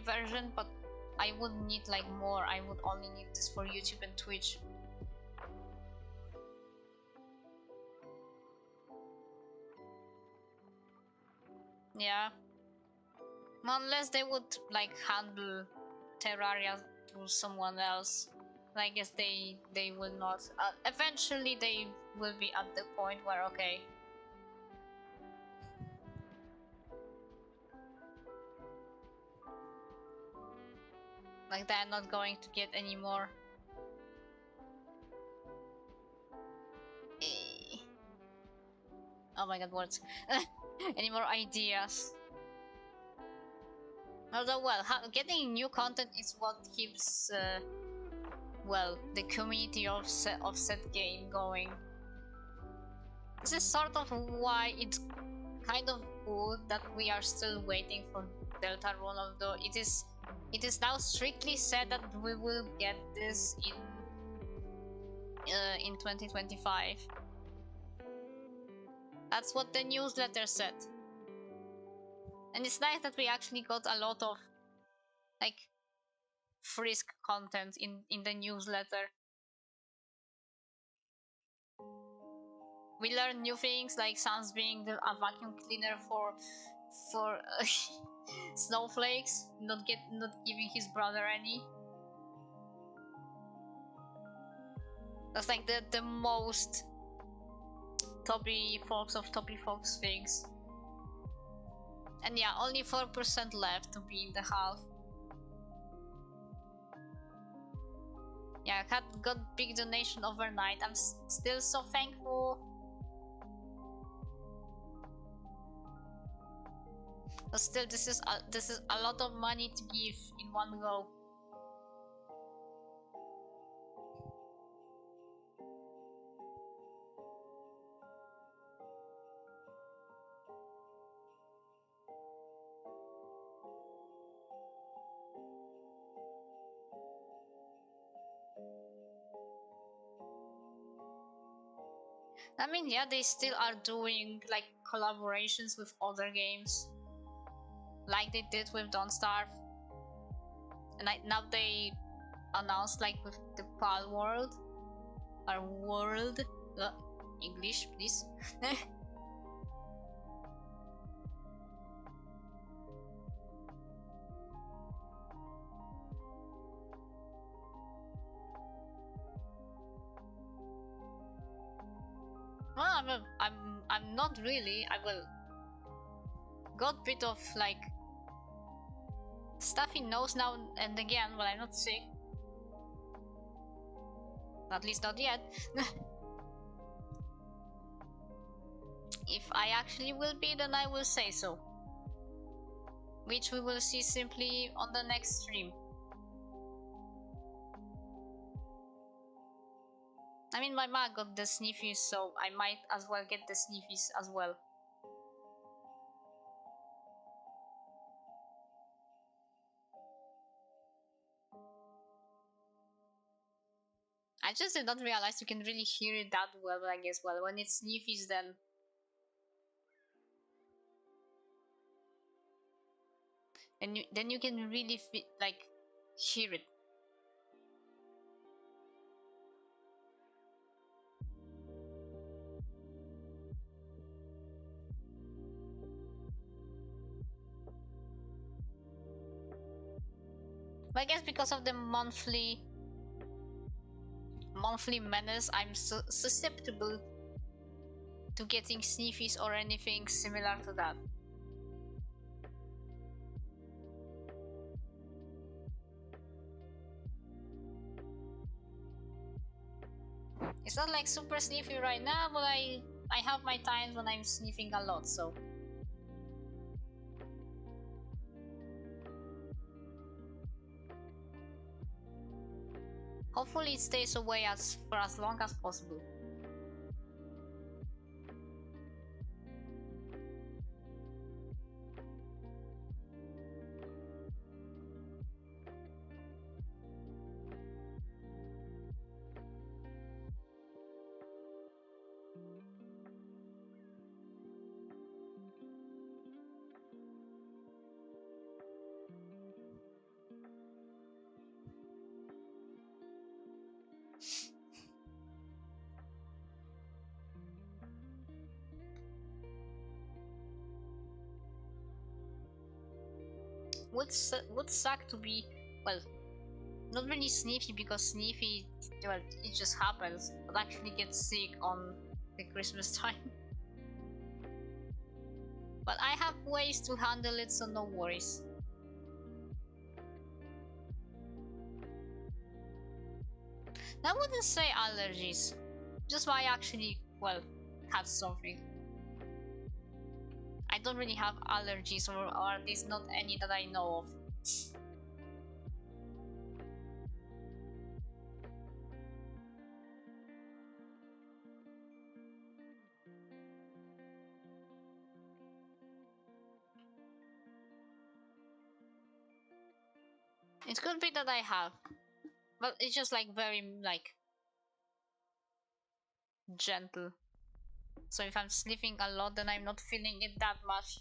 [SPEAKER 1] version, but I would need like more. I would only need this for YouTube and Twitch. Yeah. Unless they would like handle Terraria to someone else. I guess they will not. Eventually they will be at the point where, okay, like they're not going to get any more. Oh my god, words. Any more ideas? Although, well, getting new content is what keeps, well, the community of said game going. This is sort of why it's kind of good that we are still waiting for Deltarune, although it is now strictly said that we will get this in 2025. That's what the newsletter said. And it's nice that we actually got a lot of like Frisk content in the newsletter. We learn new things, like Sans being a vacuum cleaner for snowflakes, not giving his brother any. That's like the most Toby Fox of Toby Fox things. And yeah, only 4% left to be in the half. Yeah, I got big donation overnight. I'm still so thankful. But still, this is a lot of money to give in one go. I mean, yeah, they still are doing like collaborations with other games, like they did with Don't Starve, and now they announced like with the PAL World, or World, English, please. Well, I'm not really. I will got bit of like stuffy nose now and again when I'm not sick. At least not yet. If I actually will be, then I will say so. Which we will see simply on the next stream. I mean, my mom got the sniffies, so I might as well get the sniffies as well. I just did not realize you can really hear it that well, but I guess, well, when it's sniffies, then you can really like hear it. But I guess because of the monthly menace, I'm susceptible to getting sniffies or anything similar to that. It's not like super sniffy right now, but I have my times when I'm sniffing a lot, so. Hopefully it stays away for as long as possible. Would suck to be, well, not really sniffy, because sniffy, well, it just happens, but actually get sick on the Christmas time. But I have ways to handle it, so no worries. I wouldn't say allergies, just why I actually, well, had something. I don't really have allergies, or at least not any that I know of. It could be that I have, but it's just like very like gentle. So if I'm sniffing a lot, then I'm not feeling it that much.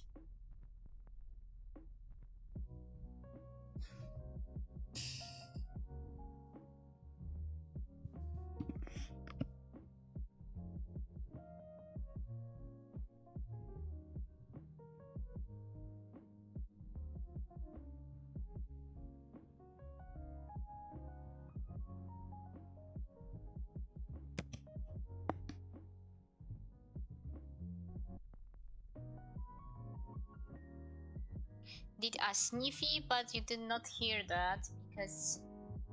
[SPEAKER 1] Did a sniffy, but you did not hear that because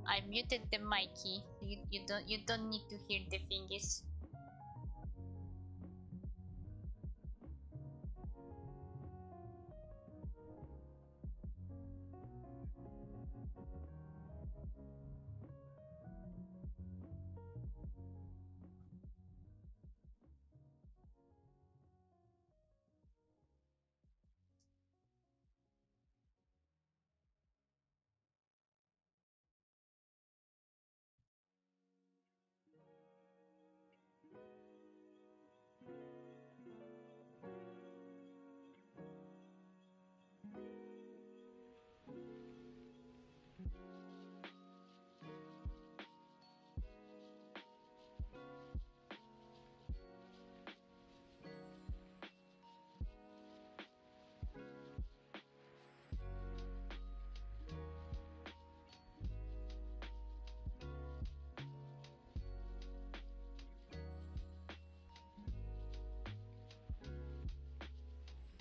[SPEAKER 1] I muted the mic. You don't need to hear the thingies.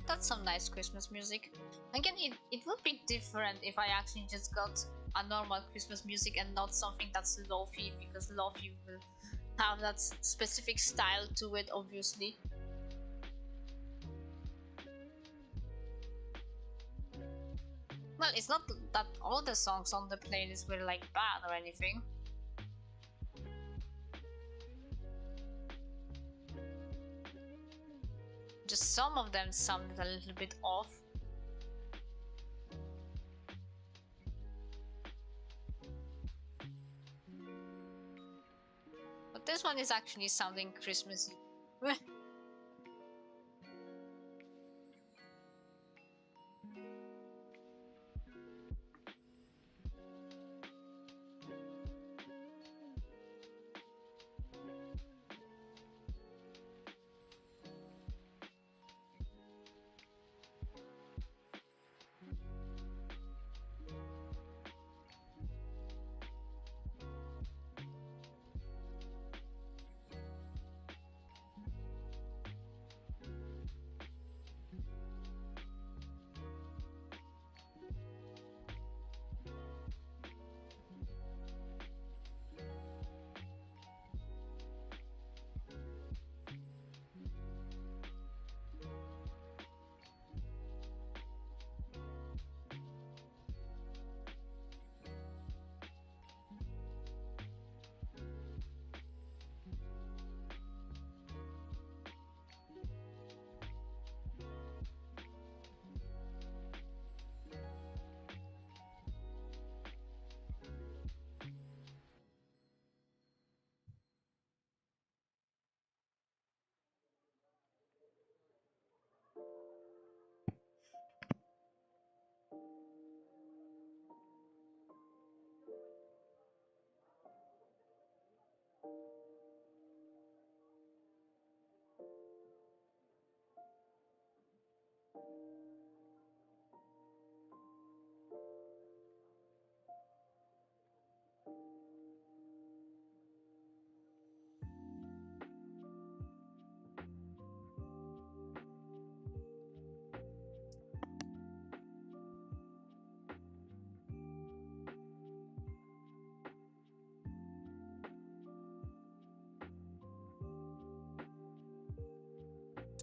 [SPEAKER 1] That's some nice Christmas music. Again, it would be different if I actually just got a normal Christmas music and not something that's lofi, because lofi will have that specific style to it, obviously. Well, it's not that all the songs on the playlist were like bad or anything. Just some of them sounded a little bit off. But this one is actually sounding Christmassy.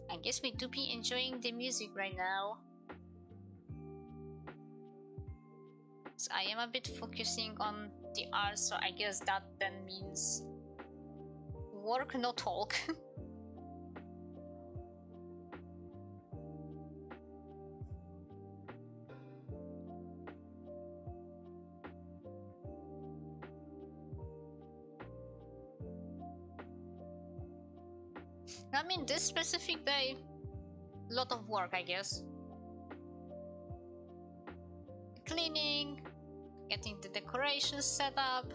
[SPEAKER 1] I guess we do be enjoying the music right now. So I am a bit focusing on the art, so I guess that then means work, no talk. I mean, this specific day, lot of work, I guess. Cleaning, getting the decorations set up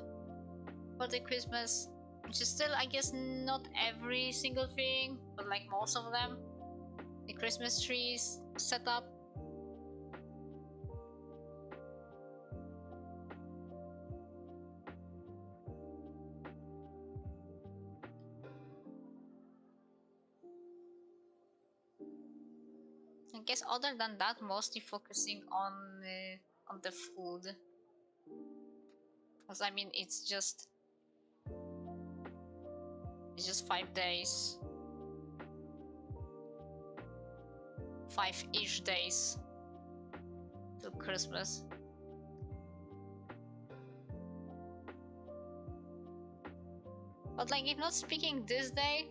[SPEAKER 1] for the Christmas, which is still, I guess, not every single thing, but like most of them. The Christmas trees set up. I guess other than that, mostly focusing on the food. Because I mean, it's just 5 days, 5-ish days till Christmas. But like, if not speaking this day,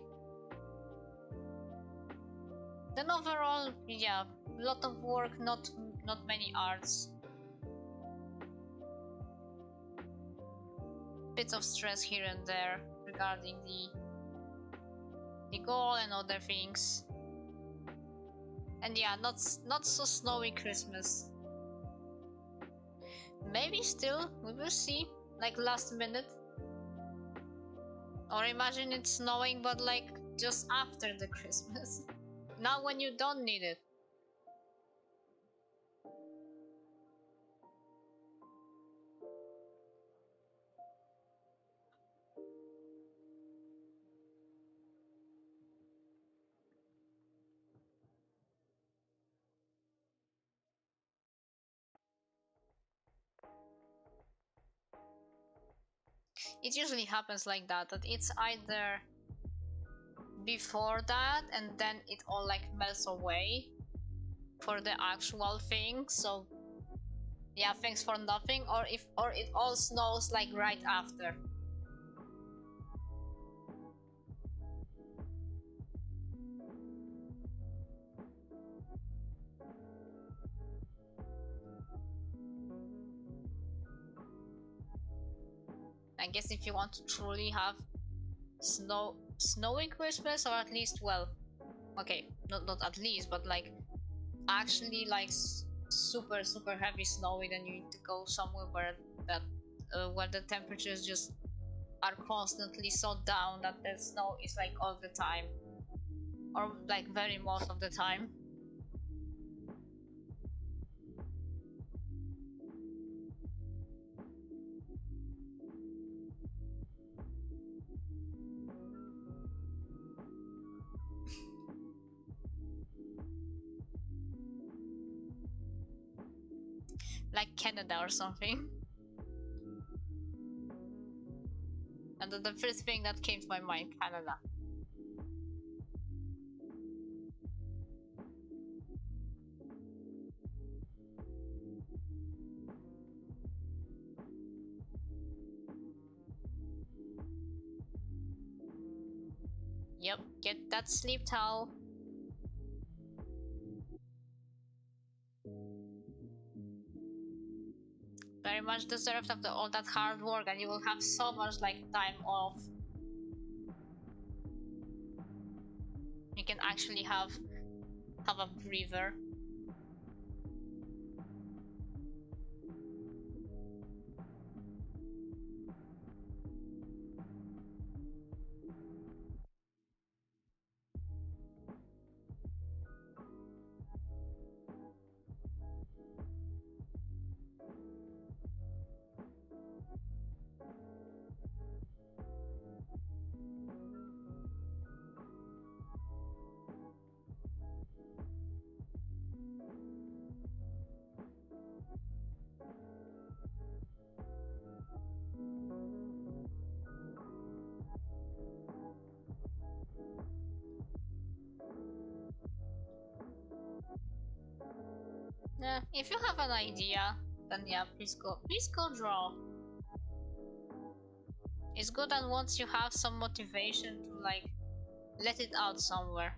[SPEAKER 1] then overall, yeah, lot of work, not many arts. Bits of stress here and there regarding the goal and other things. And yeah, not so snowy Christmas. Maybe still, we will see. Like last minute. Or imagine it's snowing, but like just after the Christmas. Not when you don't need it. It usually happens like that, that it's either before that and then it all like melts away for the actual thing, so yeah, thanks for nothing, or it all snows like right after. I guess if you want to truly have snowy Christmas, or at least, well, okay, not at least, but like actually like super heavy snowy, then you need to go somewhere where the temperatures just are constantly so down that the snow is like all the time, or like very most of the time. Like Canada or something. And the first thing that came to my mind, Canada. Yep, get that sleep towel. Very much deserved after all that hard work, and you will have so much like time off. You can actually have a breather. Yeah, if you have an idea, then yeah, please go draw. It's good that once you have some motivation to like let it out somewhere.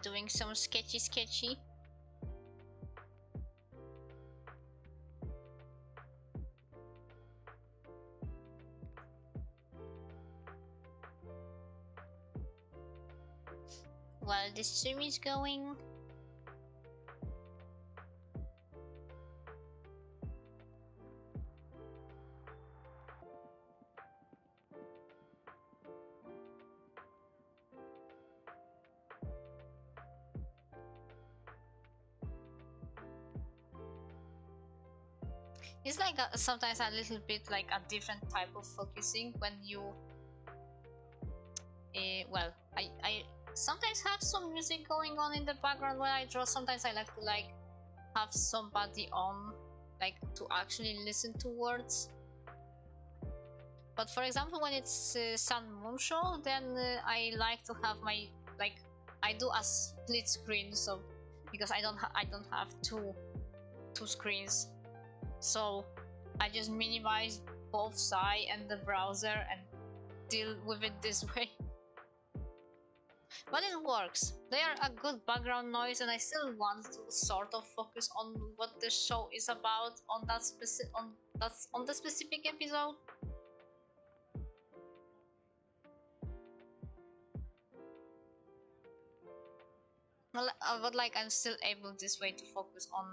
[SPEAKER 1] doing some sketchy. While the stream is going. It's like sometimes a little bit like a different type of focusing when you well, I sometimes have some music going on in the background when I draw. Sometimes I like to have somebody on, like, to actually listen to words. But for example, when it's Sun Moon Show, then I like to have my, like, I do a split screen, so because I don't have two screens, so I just minimize both side and the browser and deal with it this way. But it works. They are a good background noise, and I still want to sort of focus on what the show is about on that on the specific episode. Well, but like I'm still able this way to focus on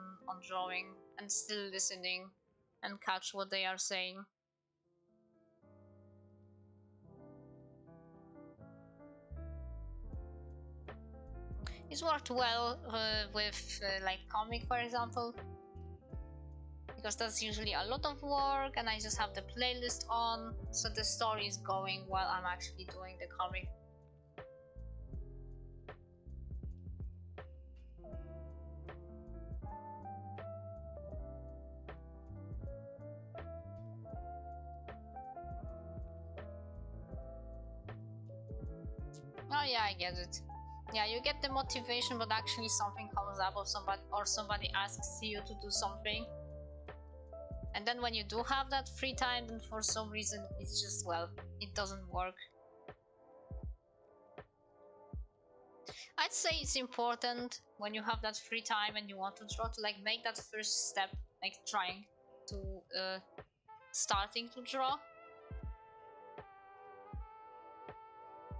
[SPEAKER 1] drawing and still listening and catch what they are saying. It's worked well with like comic, for example, because that's usually a lot of work and I just have the playlist on, so the story is going while I'm actually doing the comic. Oh yeah, I get it. Yeah, you get the motivation, but actually something comes up of somebody asks you to do something. And then when you do have that free time, then for some reason it's just, well, it doesn't work. I'd say it's important when you have that free time and you want to draw to like make that first step, like trying to starting to draw.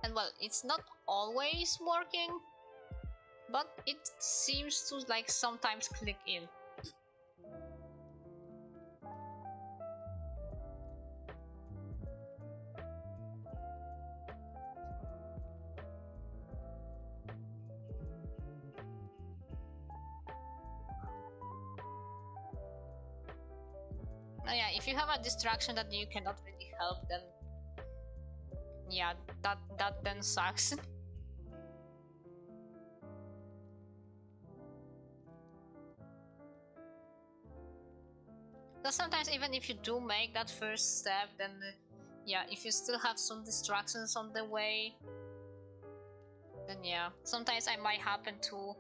[SPEAKER 1] And well, it's not always working, but it seems to like sometimes click in. Yeah, if you have a distraction that you cannot really help, then yeah, that then sucks. Because sometimes even if you do make that first step, then yeah, if you still have some distractions on the way, then yeah, sometimes I might happen to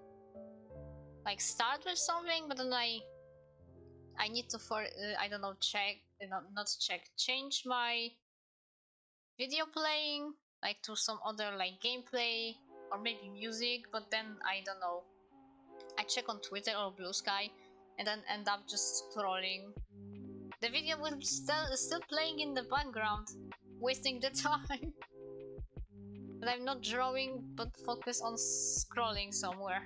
[SPEAKER 1] like start with something, but then I need to I don't know, check, not check, change my video playing like to some other like gameplay or maybe music, but then I don't know, I check on Twitter or Blue Sky and then end up just scrolling. The video will still playing in the background, wasting the time. But I'm not drawing, but focus on scrolling somewhere.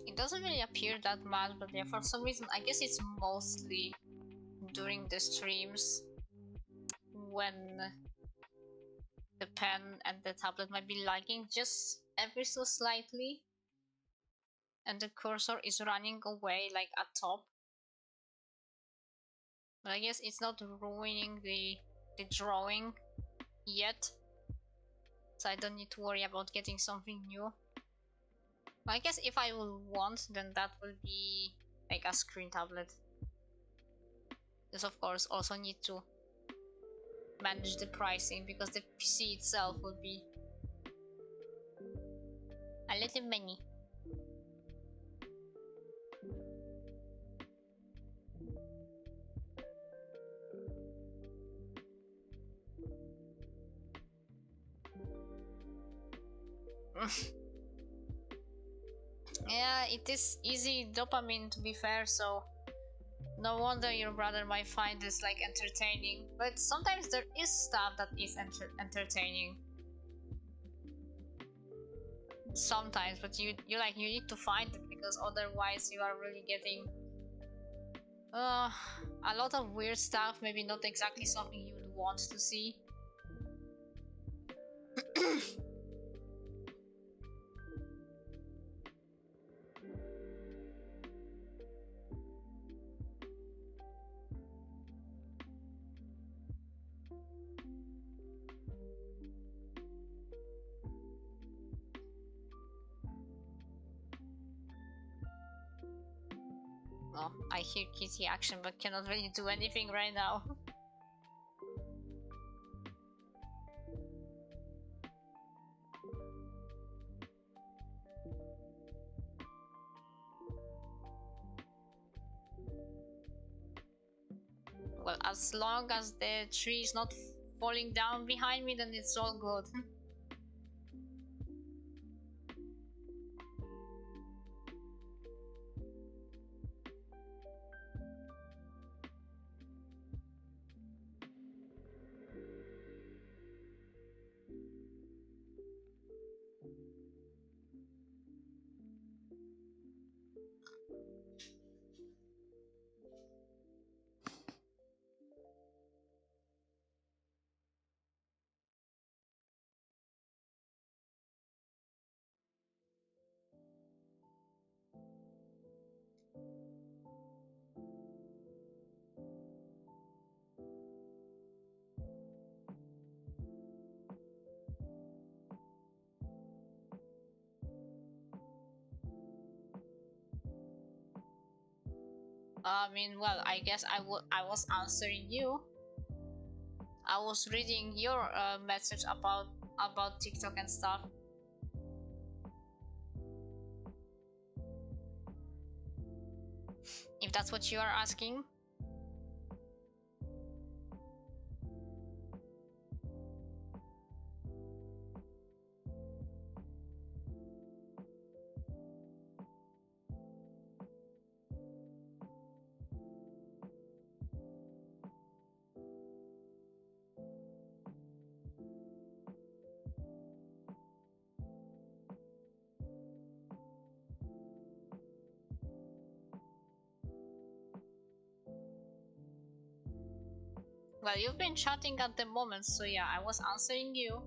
[SPEAKER 1] It doesn't really appear that much, but yeah, for some reason, I guess it's mostly during the streams when the pen and the tablet might be lagging just ever so slightly, and the cursor is running away like at top. But I guess it's not ruining the drawing yet, so I don't need to worry about getting something new. But I guess if I will want, then that will be like a screen tablet. This of course also need to manage the pricing because the PC itself will be a little money. Yeah, it is easy dopamine to be fair, so no wonder your brother might find this like entertaining. But sometimes there is stuff that is entertaining. Sometimes, but you need to find it because otherwise you are really getting uh a lot of weird stuff, maybe not exactly something you would want to see. Oh, I hear kitty action but cannot really do anything right now. Well, as long as the tree is not falling down behind me, then it's all good. I mean, well, I guess I was answering you. I was reading your message about TikTok and stuff. If that's what you are asking. Well, you've been chatting at the moment, so yeah, I was answering you.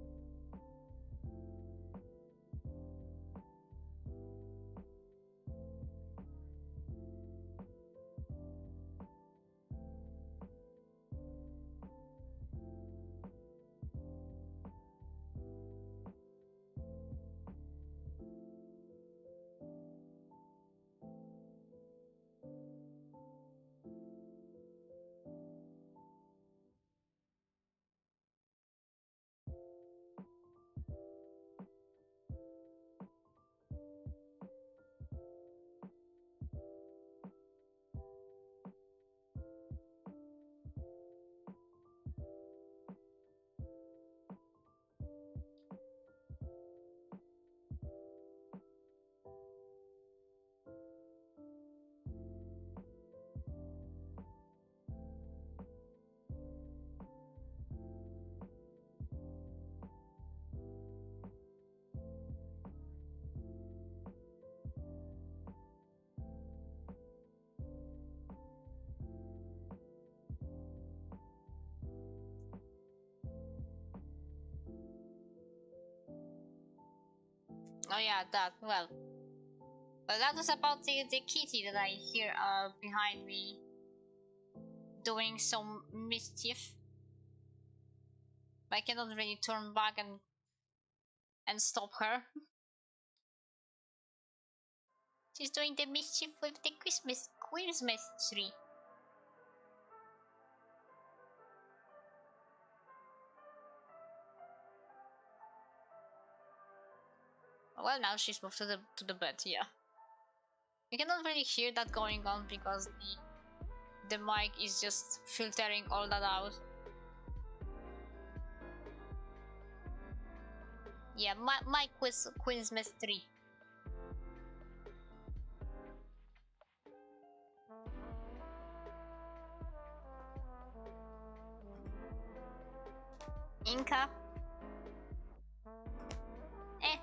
[SPEAKER 1] Oh yeah, that. Well, that was about the kitty that I hear behind me doing some mischief. I cannot really turn back and stop her. She's doing the mischief with the Christmas tree. Well, now she's moved to the bed. Yeah, you cannot really hear that going on because the mic is just filtering all that out. Yeah, my Christmas tree. Inca. Eh.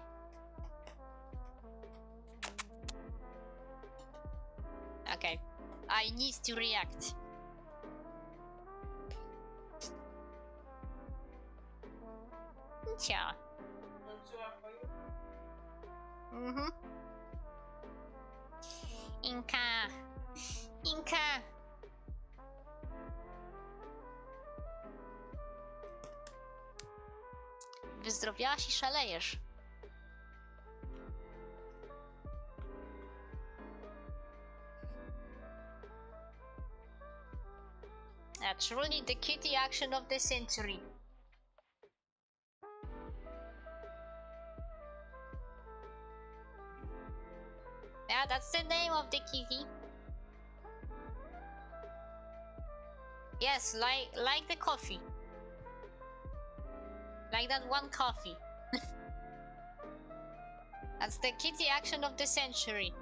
[SPEAKER 1] Okay. I need to react. Yeah. Mm-hmm. Inca. Inca. Wyzdrowiałaś i szalejesz. Truly the kitty action of the century. Yeah, that's the name of the kitty. Yes, like the coffee. Like that one coffee. That's the kitty action of the century.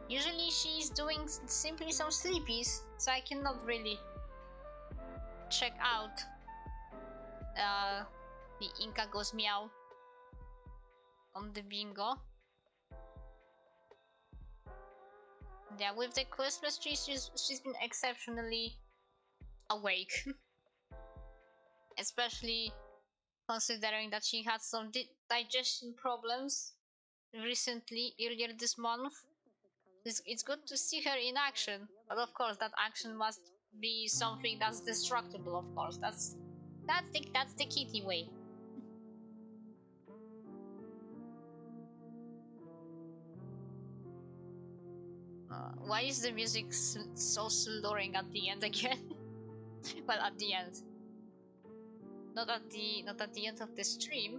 [SPEAKER 1] Usually she's doing simply some sleepies, so I cannot really check out the Inca goes meow on the bingo. Yeah, with the Christmas tree, she's been exceptionally awake. Especially considering that she had some digestion problems recently, earlier this month. It's good to see her in action, but of course that action must be something that's destructible. Of course, that's the kitty way. Why is the music so slurring at the end again? Well, at the end, not at the end of the stream.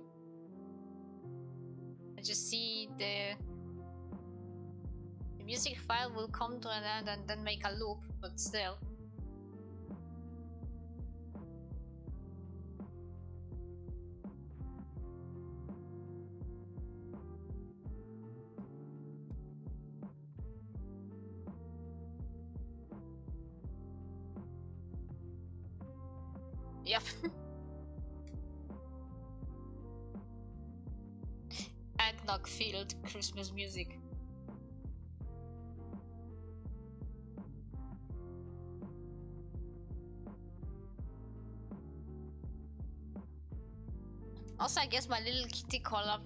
[SPEAKER 1] I just see the music file will come to an end and then make a loop, but still. Yep. Eggnog filled Christmas music. Also, I guess my little kitty collab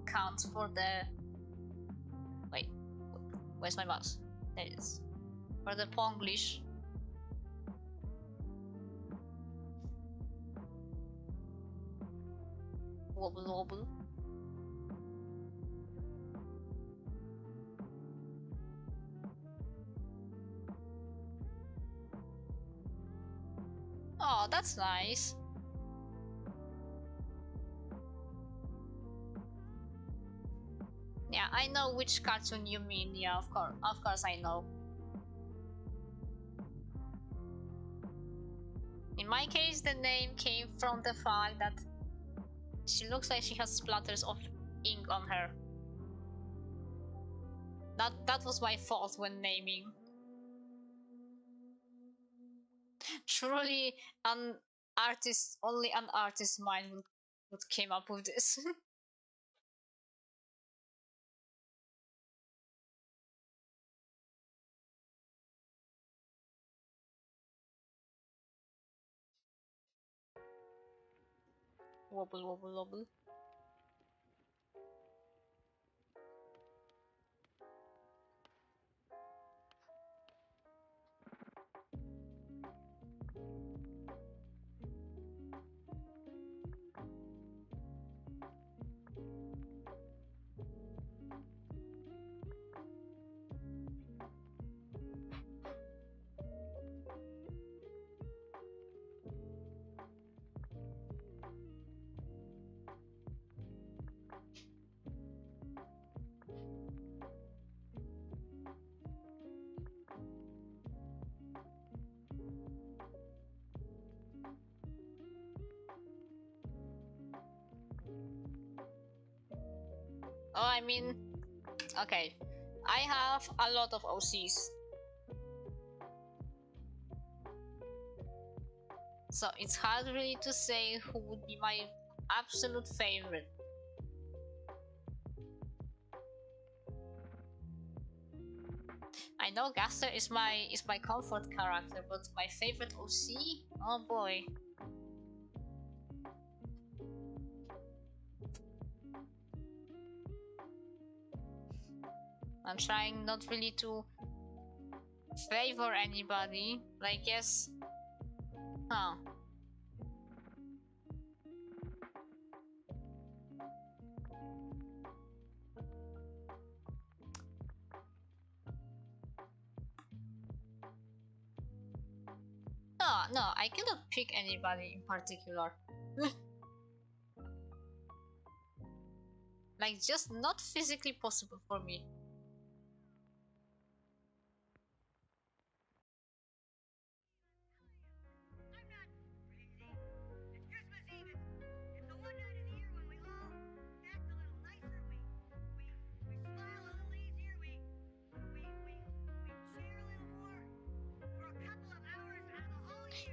[SPEAKER 1] counts for the. Wait, where's my mouse? There it is. For the Ponglish. Wobble wobble. Oh, that's nice. Yeah, I know which cartoon you mean. Yeah, of course I know. In my case, the name came from the fact that she looks like she has splatters of ink on her. That was my fault when naming. Truly, only an artist's mind would came up with this. Wobble, wobble, wobble. Oh, I mean, okay. I have a lot of OCs. So it's hard really to say who would be my absolute favorite. I know Gaster is my comfort character, but my favorite OC? Oh boy. I'm trying not really to favor anybody, but I guess... Huh. No, I cannot pick anybody in particular. Like, just not physically possible for me.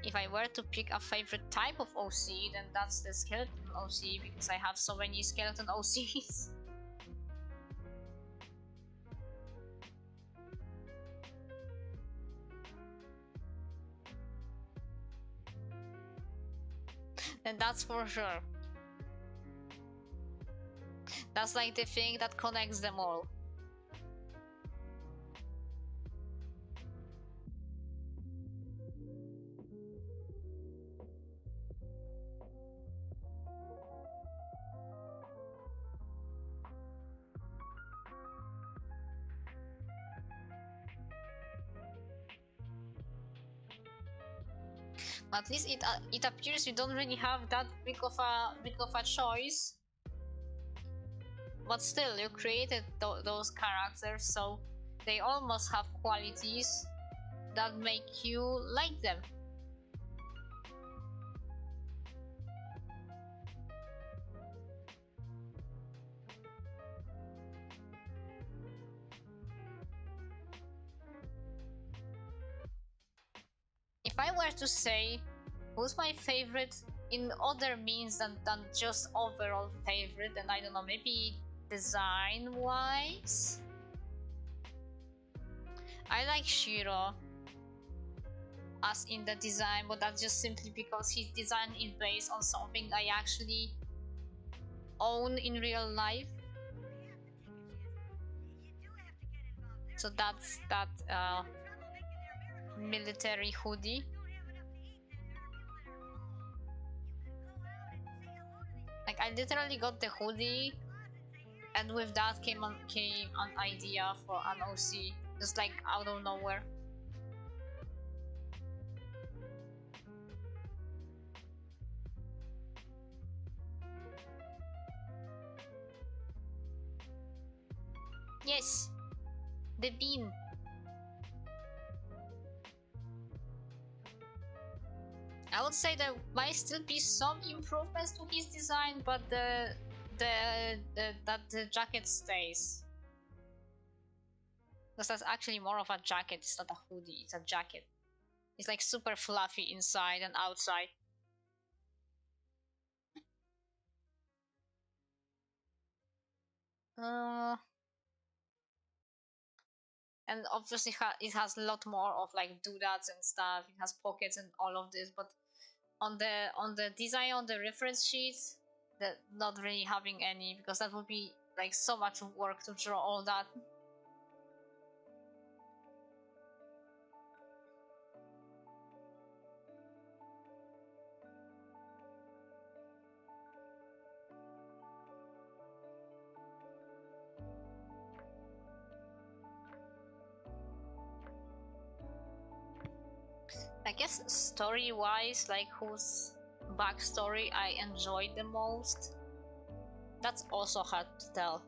[SPEAKER 1] If I were to pick a favorite type of OC, then that's the skeleton OC, because I have so many skeleton OCs. And that's for sure. That's like the thing that connects them all. At least it appears we don't really have that big of a choice. But still, you created those characters, so they almost have qualities that make you like them. If I were to say who's my favorite in other means than just overall favorite, then I don't know, maybe design wise, I like Shiro as in the design, but that's just simply because his design is based on something I actually own in real life. So that's that military hoodie. Like, I literally got the hoodie, and with that came an idea for an OC, just like out of nowhere. Yes, the bean. I would say there might still be some improvements to his design, but the jacket stays. Because that's actually more of a jacket. It's not a hoodie. It's a jacket. It's like super fluffy inside and outside. Uh, and obviously it has a lot more of like doodads and stuff. It has pockets and all of this, but on the design on the reference sheets, that not really having any, because that would be like so much work to draw all that. I guess story-wise, like whose backstory I enjoyed the most, that's also hard to tell.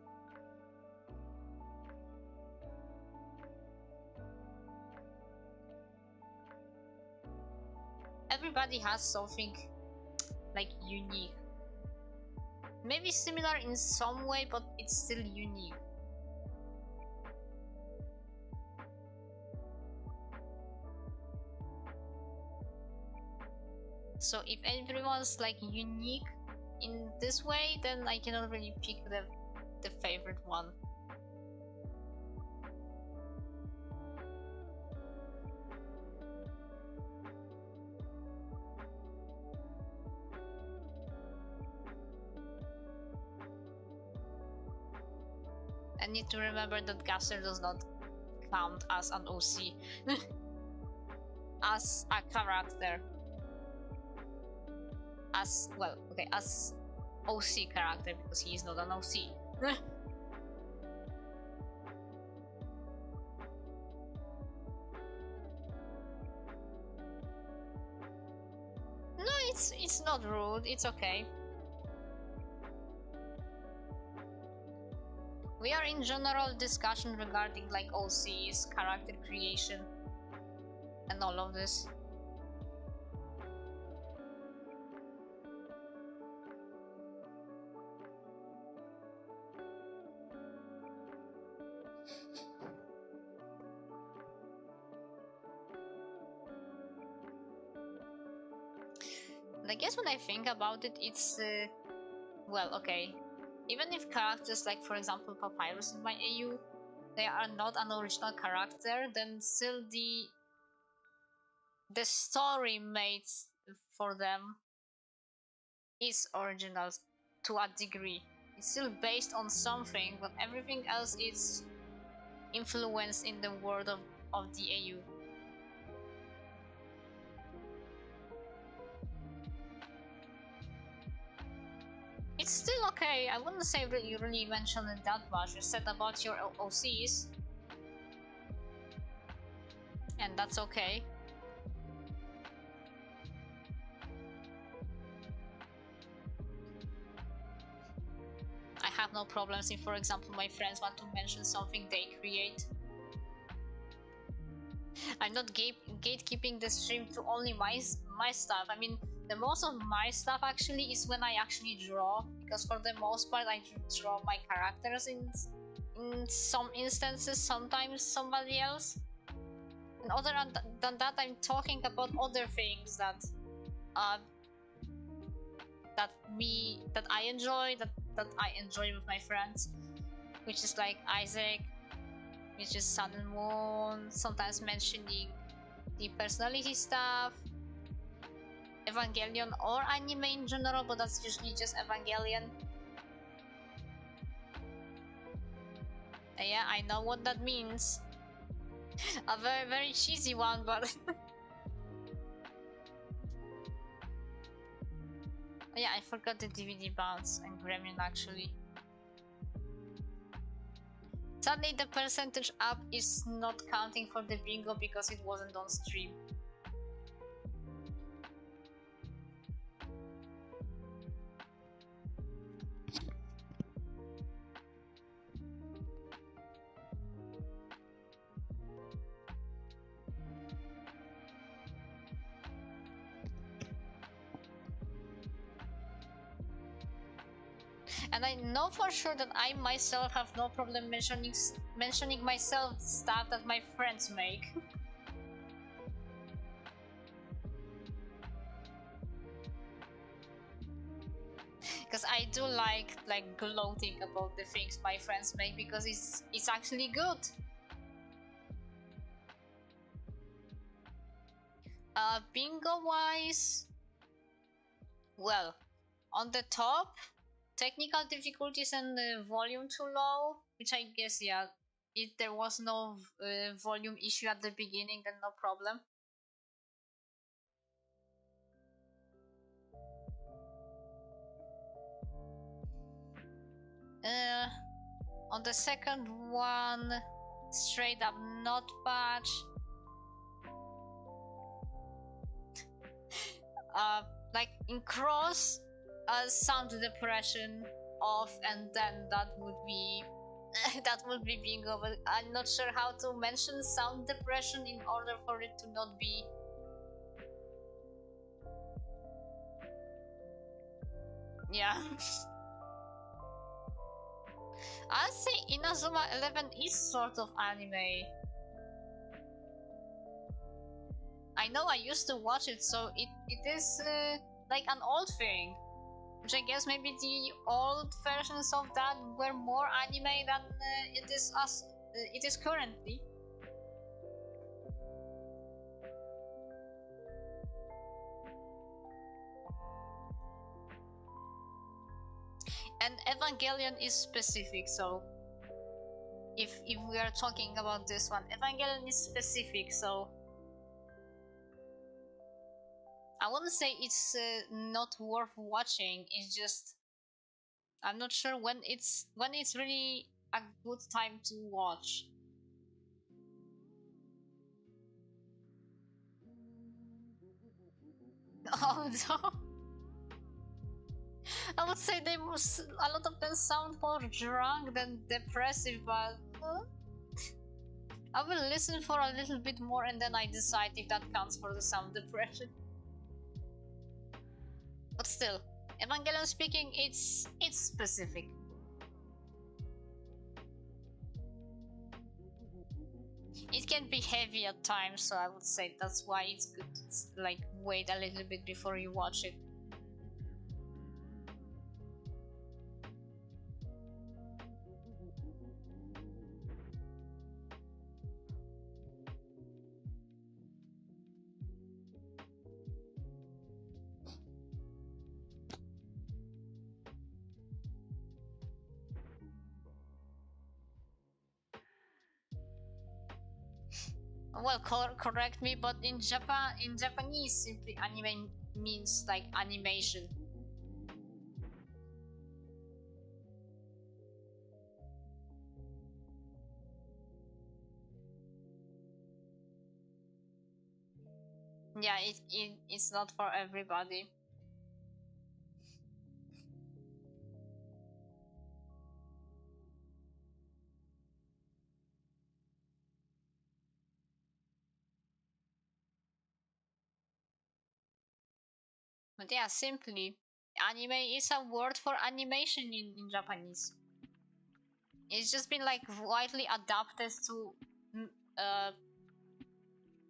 [SPEAKER 1] Everybody has something like unique. Maybe similar in some way, but it's still unique. So if everyone's like unique in this way, then I cannot really pick the favorite one. I need to remember that Gasser does not count as an OC. As a character. As, well, okay, as OC character, because he is not an OC. No, it's not rude, it's okay. We are in general discussion regarding like OCs, character creation, and all of this. I guess when I think about it, it's well, okay. Even if characters like, for example, Papyrus in my AU, they are not an original character, then still the story made for them is original to a degree. It's still based on something, but everything else is influenced in the world of the AU. It's still okay. I wouldn't say that you really mentioned it that much. You said about your OCs, and that's okay. I have no problems if, for example, my friends want to mention something they create. I'm not gatekeeping the stream to only my stuff. I mean, the most of my stuff actually is when I actually draw, because for the most part I draw my characters in some instances, sometimes somebody else. And other than that, I'm talking about other things that I enjoy, that I enjoy with my friends, which is like Isaac, which is Sun and Moon, sometimes mentioning the personality stuff, Evangelion or anime in general, but that's usually just Evangelion. Yeah, I know what that means. A very, very cheesy one, but yeah, I forgot the DVD bounce and Gremlin actually. Sadly, the percentage up is not counting for the bingo because it wasn't on stream. And I know for sure that I myself have no problem mentioning myself stuff that my friends make. Because I do like gloating about the things my friends make, because it's actually good. Bingo wise, well, on the top technical difficulties and volume too low, which I guess, yeah, if there was no volume issue at the beginning, then no problem. On the second one, straight up not patch. Like in cross, sound depression off, and then that would be that would be bingo. But I'm not sure how to mention sound depression in order for it to not be. Yeah. I'd say Inazuma 11 is sort of anime. I know I used to watch it, so it is like an old thing. Which I guess maybe the old versions of that were more anime than it is currently. And Evangelion is specific, so if we are talking about this one, Evangelion is specific, so I wouldn't say it's not worth watching. It's just I'm not sure when it's really a good time to watch. Although I would say a lot of them sound more drunk than depressive, but I will listen for a little bit more and then I decide if that counts for the sound depression. But still, Evangelion speaking, it's specific. It can be heavy at times, so I would say that's why it's good to like wait a little bit before you watch it. Well, correct me, but in Japanese, simply anime means like animation. Yeah, it's not for everybody. But yeah, simply, anime is a word for animation in Japanese. It's just been like widely adapted uh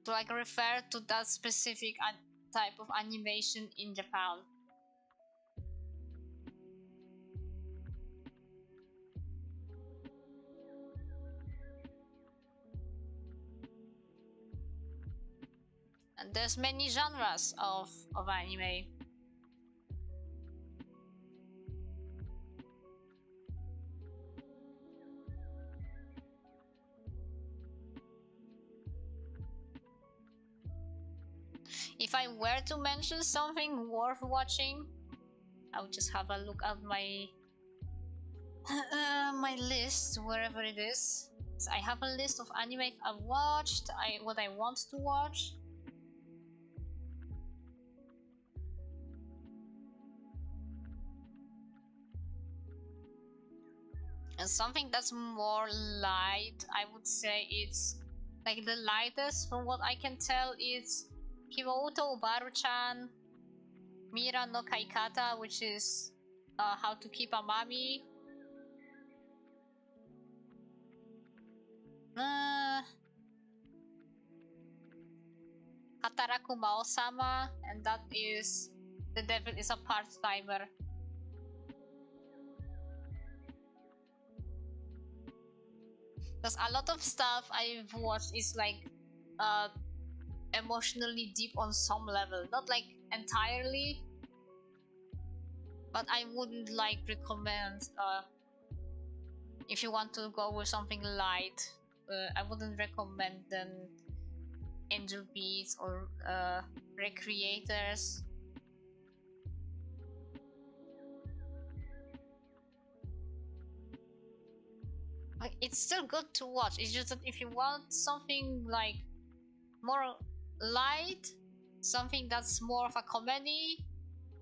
[SPEAKER 1] to like refer to that specific type of animation in Japan. And there's many genres of anime. If I were to mention something worth watching, I would just have a look at my my list wherever it is. So I have a list of anime I've watched, what I want to watch. And something that's more light, I would say it's like the lightest from what I can tell is Hiwouto Ubaru-chan, Mira no Kaikata, which is how to keep a mommy. Hataraku Mao-sama, and that is the devil is a part-timer. Because a lot of stuff I've watched is like emotionally deep on some level, not like entirely, But I wouldn't like recommend if you want to go with something light. I wouldn't recommend then Angel Beats or Recreators. Like, it's still good to watch. It's just that if you want something like more light, something that's more of a comedy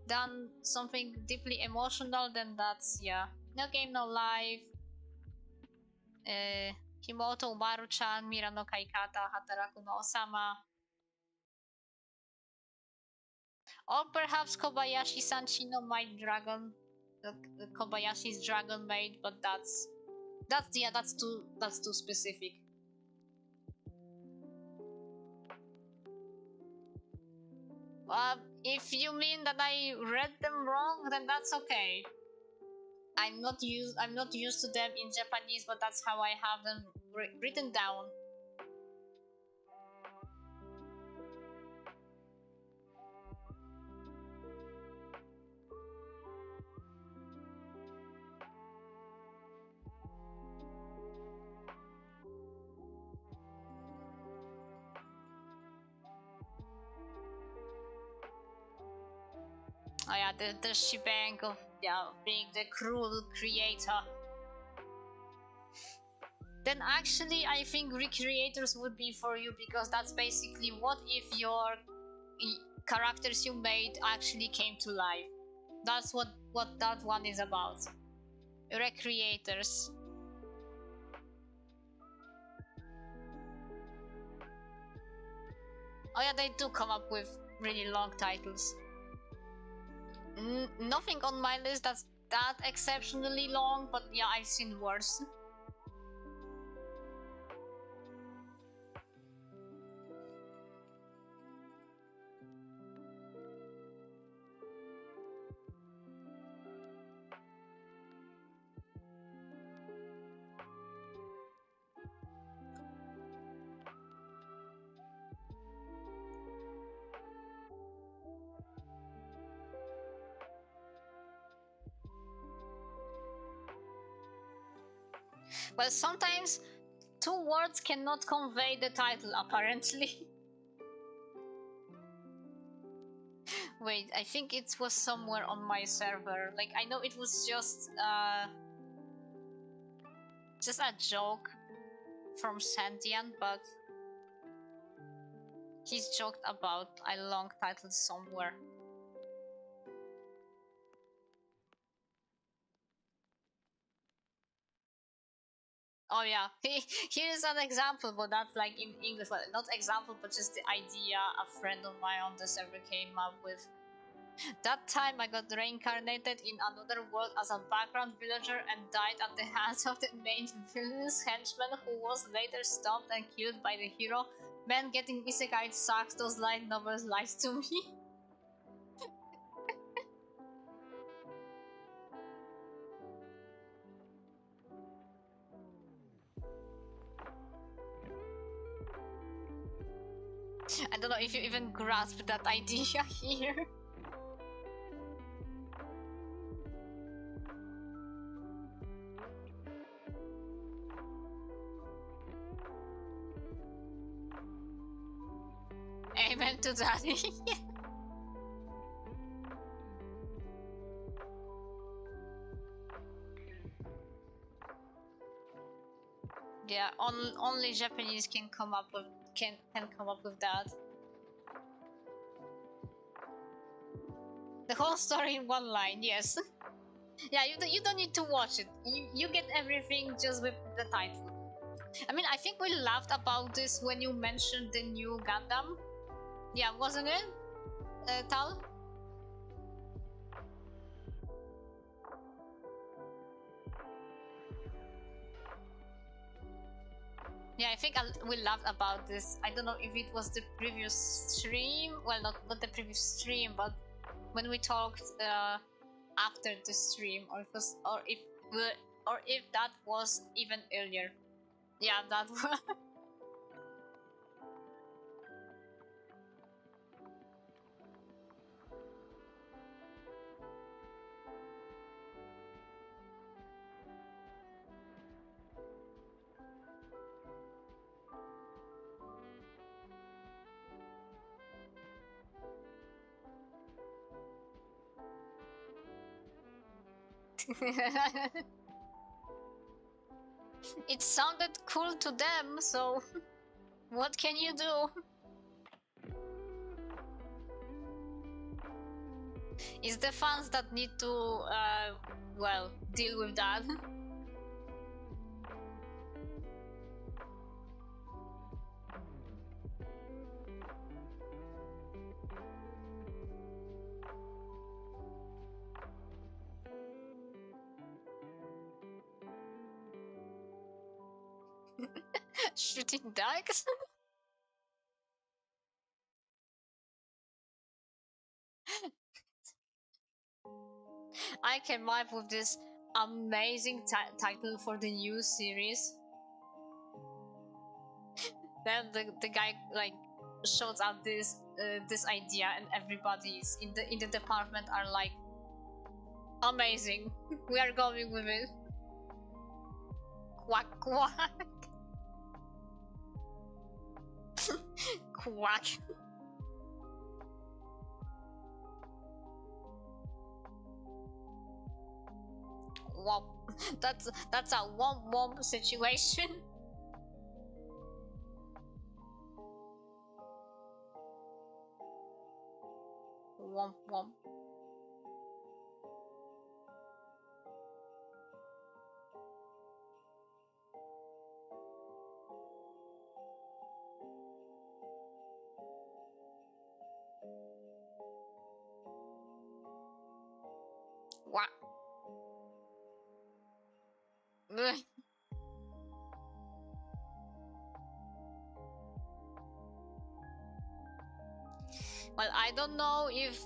[SPEAKER 1] than something deeply emotional, then that's, yeah. No Game No Life, Himoto Umaru-chan, Mira no Kaikata, Hataraku no Osama, or perhaps Kobayashi Sanchino My Dragon, the Kobayashi's Dragon Maid, but that's yeah, that's too specific. If you mean that I read them wrong, then that's okay. I'm not used to them in Japanese, but that's how I have them written down. Oh yeah, the shebang of, yeah, being the cruel creator. Then actually I think Recreators would be for you, because that's basically what if your characters you made actually came to life. That's what that one is about. Recreators. Oh yeah, they do come up with really long titles. Nothing on my list that's that exceptionally long, but yeah, I've seen worse. Well, sometimes 2 words cannot convey the title, apparently. Wait, I think it was somewhere on my server. Like, I know it was just a joke from Sandian, but he's joked about a long title somewhere. Oh yeah, here's an example, but that's like in English. Well, not example, but just the idea a friend of mine on the server came up with. That time I got reincarnated in another world as a background villager and died at the hands of the main villain's henchman, who was later stopped and killed by the hero. Man, getting isekai sucks. Those light novels lies to me. I don't know if you even grasp that idea here. Amen to that. Yeah, only Japanese can come up with that. The whole story in one line, yes. Yeah, you don't need to watch it. You get everything just with the title. I mean, I think we laughed about this when you mentioned the new Gundam. Yeah, wasn't it, Tal? Yeah, I think we laughed about this. I don't know if it was the previous stream. Well, not the previous stream, but when we talked after the stream, or if that was even earlier. Yeah, that was. It sounded cool to them, so what can you do? It's the fans that need to, well, deal with that. Shooting ducks? I came up with this amazing title for the new series. Then the guy like shows up this idea, and everybody's in the department are like, amazing, we are going with it. Quack quack. Quack. Womp. That's a womp womp situation. Womp womp. What? Well, I don't know if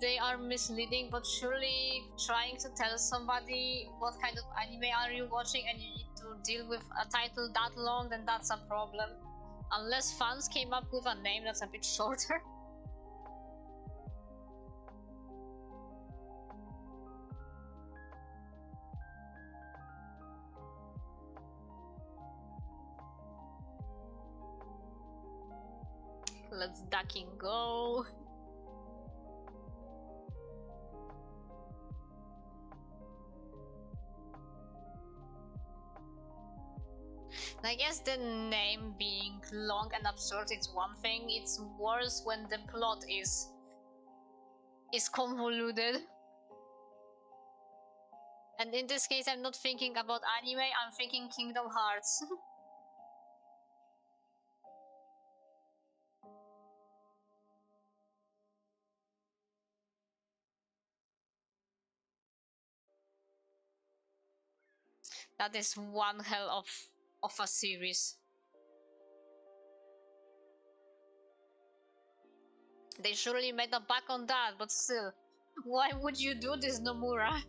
[SPEAKER 1] they are misleading, but surely trying to tell somebody what kind of anime are you watching and you need to deal with a title that long, then that's a problem. Unless fans came up with a name that's a bit shorter. Let's ducking go. I guess the name being long and absurd is one thing. It's worse when the plot is convoluted. And in this case, I'm not thinking about anime, I'm thinking Kingdom Hearts. That is one hell of a series. They surely made a back on that, but still, why would you do this, Nomura?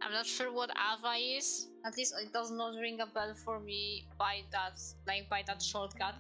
[SPEAKER 1] I'm not sure what Ava is. At least it does not ring a bell for me by that shortcut.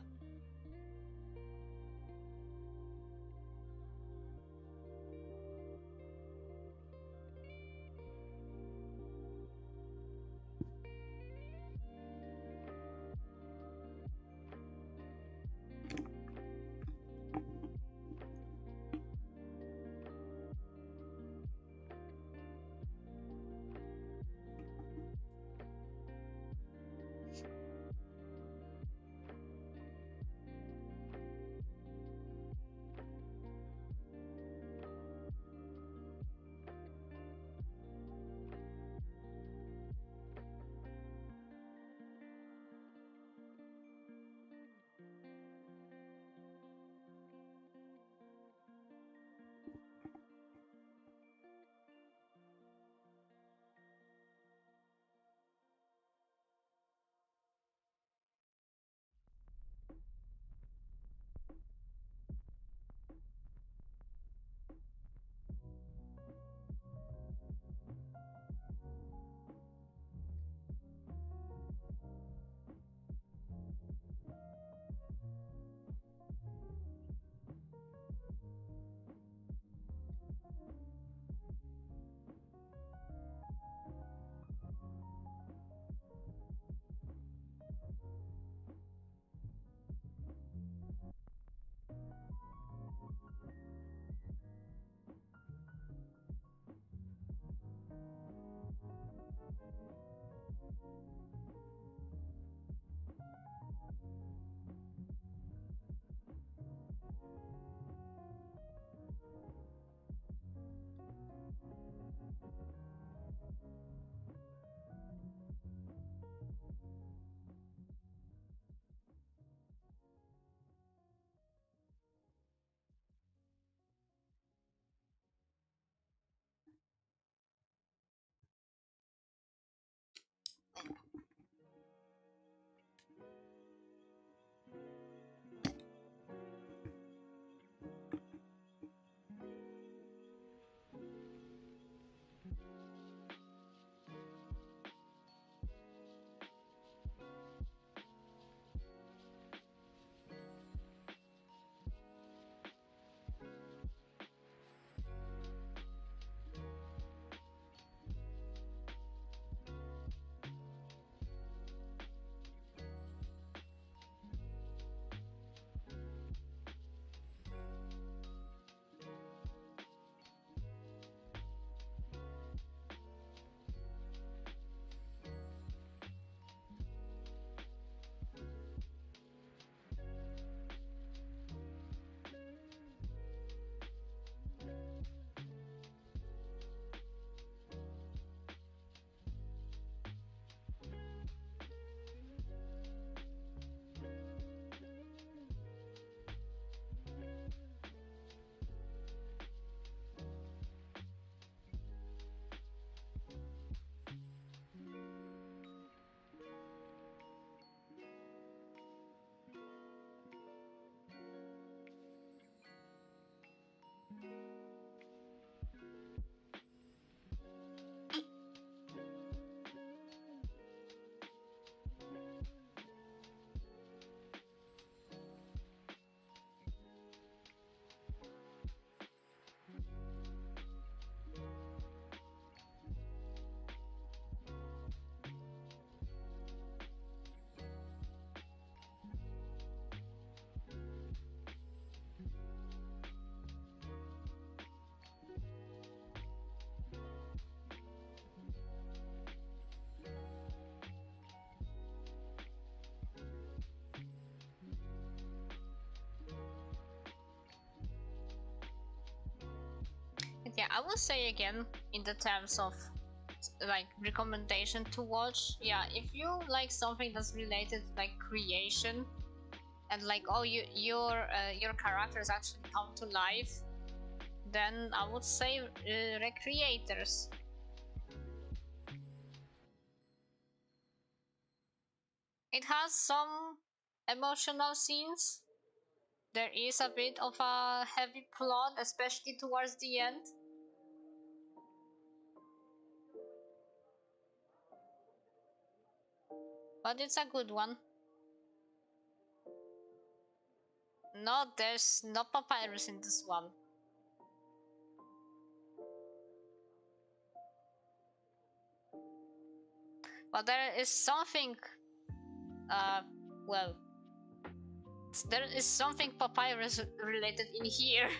[SPEAKER 1] would say again, in the terms of like recommendation to watch, yeah, if you like something that's related like creation and like your characters actually come to life, then I would say Recreators. It has some emotional scenes. There is a bit of a heavy plot, especially towards the end. But it's a good one. No, there's no papyrus in this one. But there is something, well, there is something papyrus related in here.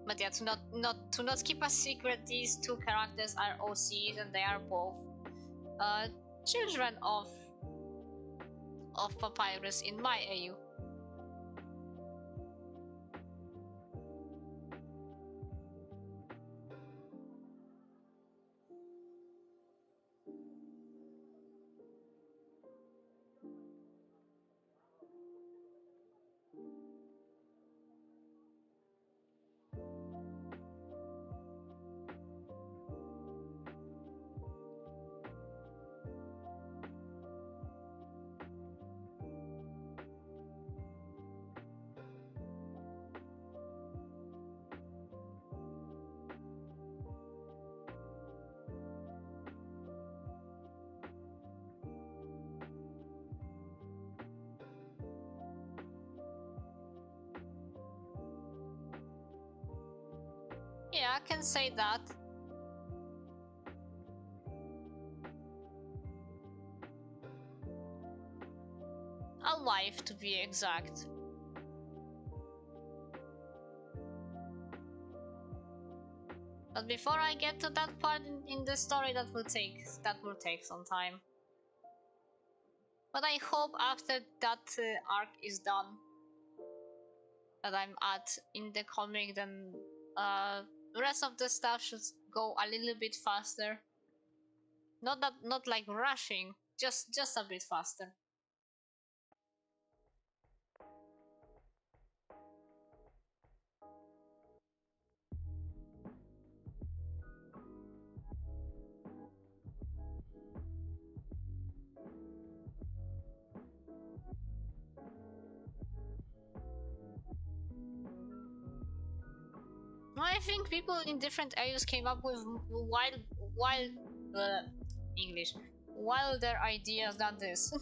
[SPEAKER 1] But yeah, to not keep a secret, these two characters are OCs and they are both children of Papyrus in my AU. Yeah, I can say that. A wife, to be exact. But before I get to that part in the story, that will take some time. But I hope after that arc is done, that I'm at in the comic, then the rest of the stuff should go a little bit faster. Not like rushing, just a bit faster. I think people in different areas came up with wild English wilder ideas than this.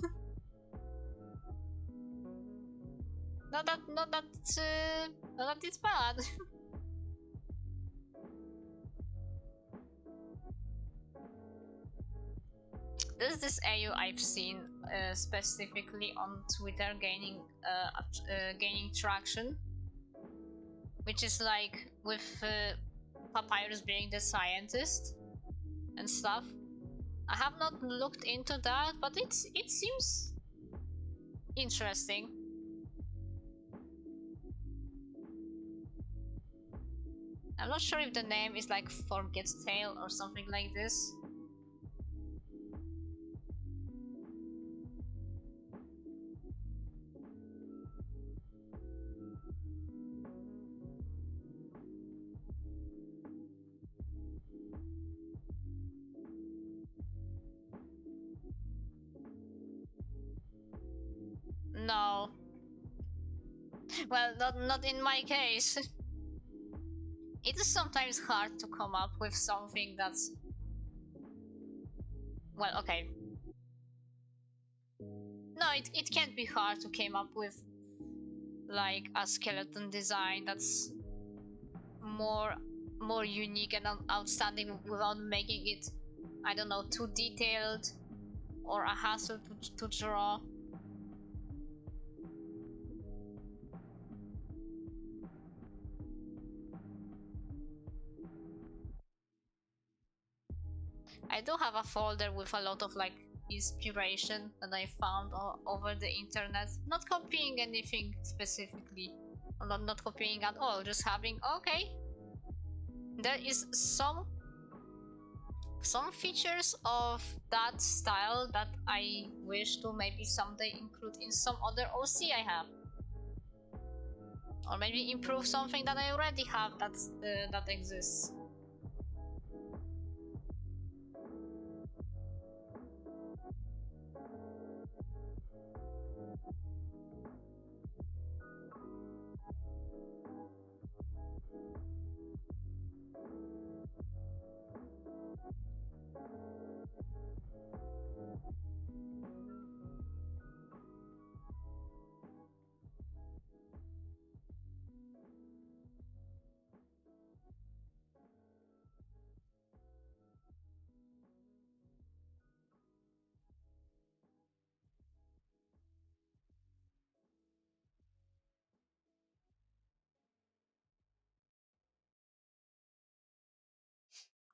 [SPEAKER 1] Not that it's bad. There's this AU I've seen specifically on Twitter gaining traction, which is like with Papyrus being the scientist and stuff. I have not looked into that, but it seems interesting. I'm not sure if the name is like Forget's Tale or something like this. No. Well, not in my case. It is sometimes hard to come up with something that's... Well, okay. No, it can't be hard to come up with like a skeleton design that's more unique and outstanding without making it, I don't know, too detailed or a hassle to draw. I do have a folder with a lot of like inspiration that I found over the internet. Not copying anything specifically, not copying at all. Just having, okay, there is some features of that style that I wish to maybe someday include in some other OC I have, or maybe improve something that I already have that exists.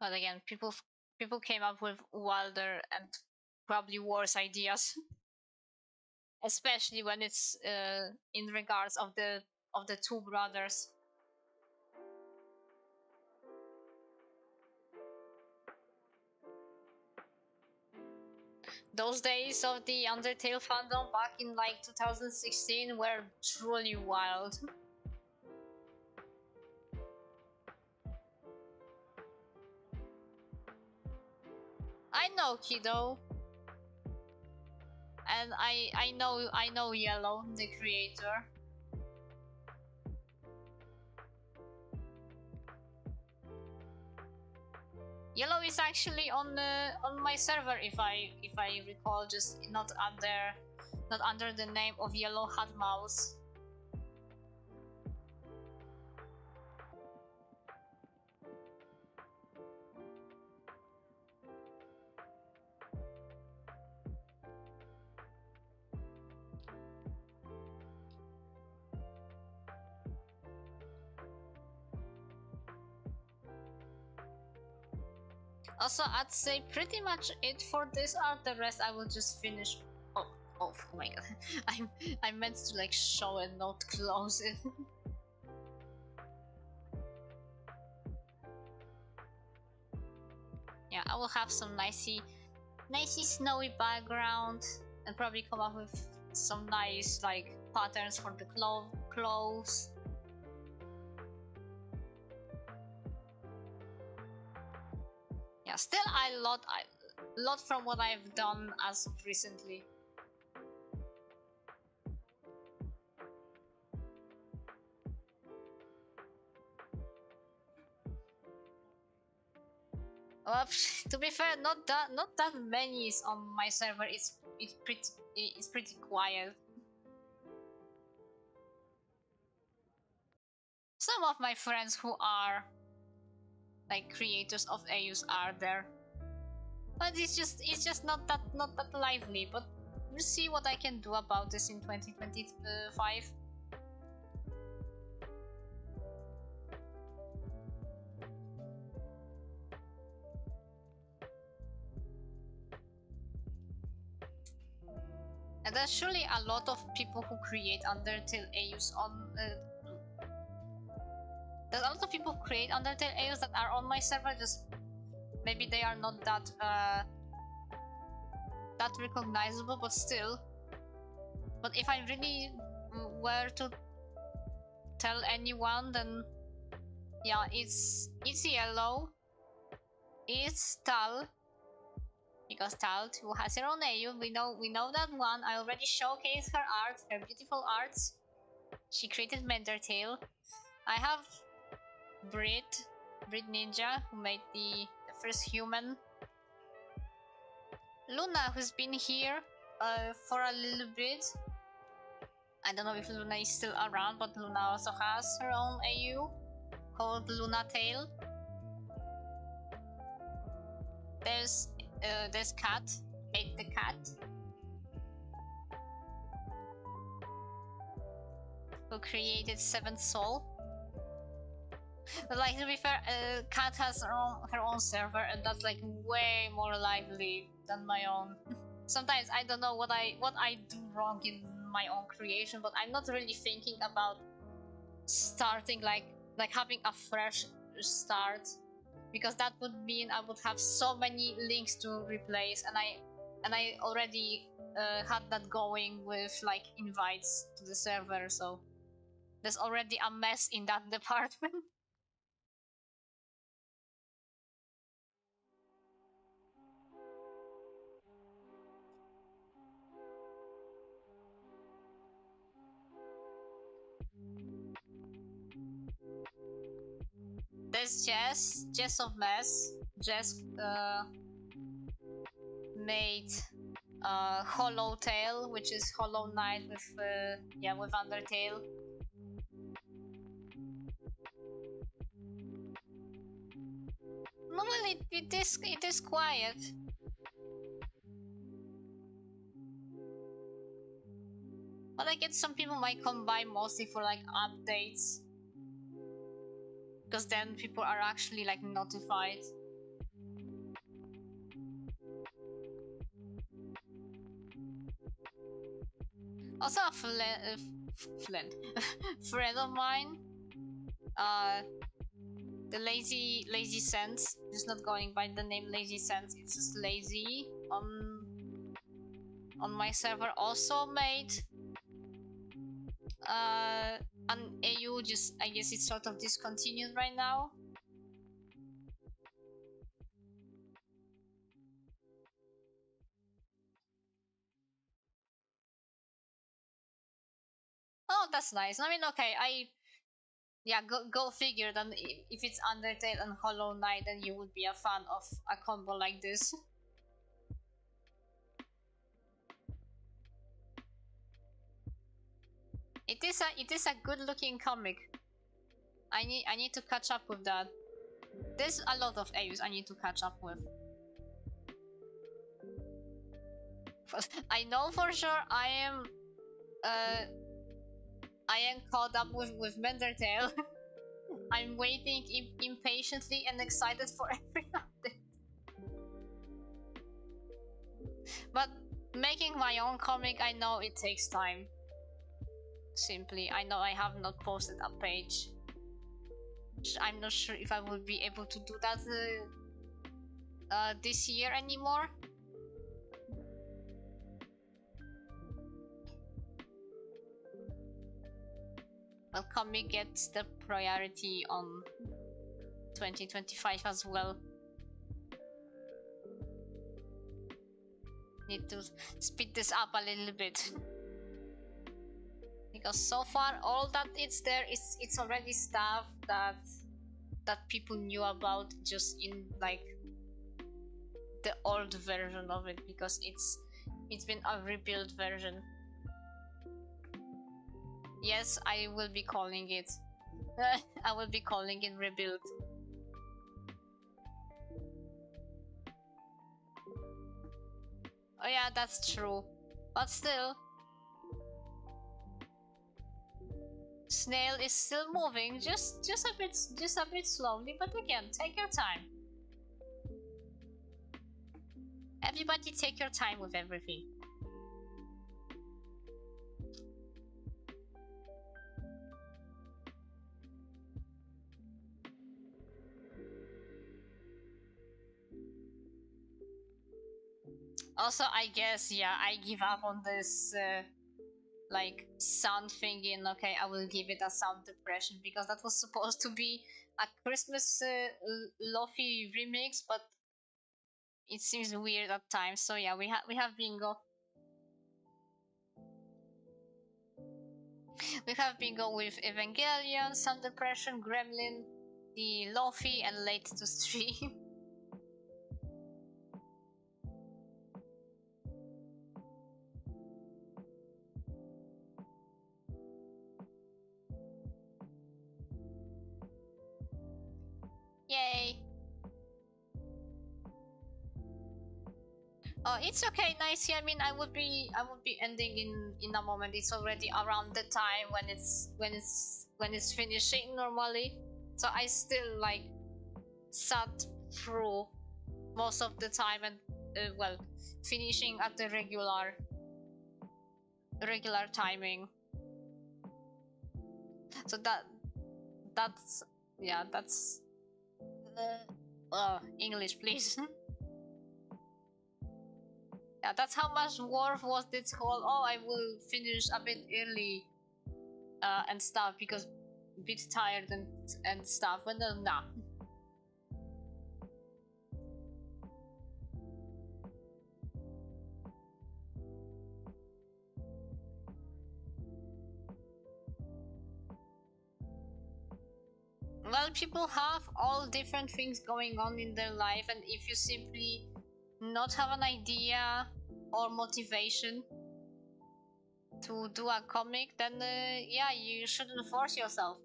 [SPEAKER 1] But again, people came up with wilder and probably worse ideas, especially when it's in regards of the two brothers. Those days of the Undertale fandom back in like 2016 were truly wild. I know, kiddo. And I know Yellow, the creator. Yellow is actually on my server if I recall, just not under the name of Yellow Hat Mouse. Also, I'd say pretty much it for this art. The rest I will just finish. Oh my god! I meant to like show and not close it. Yeah, I will have some nicey snowy background and probably come up with some nice like patterns for the clothes. Yeah, still a lot from what I've done as of recently. Well, to be fair, not that many is on my server. It's pretty quiet. Some of my friends who are like creators of AUs are there, but it's just not that lively. But we'll see what I can do about this in 2025. And there's surely a lot of people who create Undertale AUs on. There's a lot of people who create Undertale AUs that are on my server. Just maybe they are not that recognizable, but still. But if I really were to tell anyone, then yeah, it's Yellow, it's Tal, because Tal too has her own AU. We know that one. I already showcased her art, her beautiful arts. She created Mendertail. I have Brit Ninja, who made the first human. Luna, who's been here for a little bit. I don't know if Luna is still around, but Luna also has her own AU called Luna Tail. There's Cat, Ate the Cat, who created Seventh Soul. But like, to be fair, Cat has her own server, and that's like way more lively than my own. Sometimes I don't know what I do wrong in my own creation, but I'm not really thinking about starting like having a fresh start, because that would mean I would have so many links to replace, and I already had that going with like invites to the server, so there's already a mess in that department. There's Jess of Mess. Jess made Hollow Tail, which is Hollow Knight with Undertale. No, well, it is quiet. But I guess some people might come by mostly for like updates, because then people are actually like notified. Also, a friend of mine, the Lazy Sense, just not going by the name Lazy Sense, it's just Lazy on my server, also made an AU. Just, I guess it's sort of discontinued right now. Oh, that's nice. I mean, okay, yeah, go figure. Then if it's Undertale and Hollow Knight, then you would be a fan of a combo like this. It is a good looking comic. I need to catch up with that. There's a lot of AUs I need to catch up with. I know for sure I am caught up with Mendertail. I'm waiting impatiently and excited for every update. But making my own comic, I know it takes time. Simply, I know I have not posted a page. I'm not sure if I will be able to do that this year anymore. Well, comic gets the priority on 2025 as well. Need to speed this up a little bit. Because so far all that it's there is it's already stuff that people knew about, just in like the old version of it, because it's been a rebuild version. Yes, I will be calling it I will be calling it rebuild. Oh yeah, that's true. But still, Snail is still moving, just a bit slowly, but again, take your time. Everybody take your time with everything. Also, I guess, yeah, I give up on this like sound thingy. Okay, I will give it a sound depression, because that was supposed to be a Christmas Lofi remix, but it seems weird at times. So yeah, we have bingo. We have bingo with Evangelion, Some Depression, Gremlin, the Lofi, and Late to Stream. Yay! It's okay, nice. I mean, I would be ending in a moment. It's already around the time when it's finishing normally. So I still like sat through most of the time and well, finishing at the regular timing. So that's yeah, that's English, please. Yeah, that's how much worth was this whole. Oh, I will finish a bit early, and stuff because a bit tired and stuff. But no, nah. Well, people have all different things going on in their life, and if you simply not have an idea or motivation to do a comic, then yeah, you shouldn't force yourself.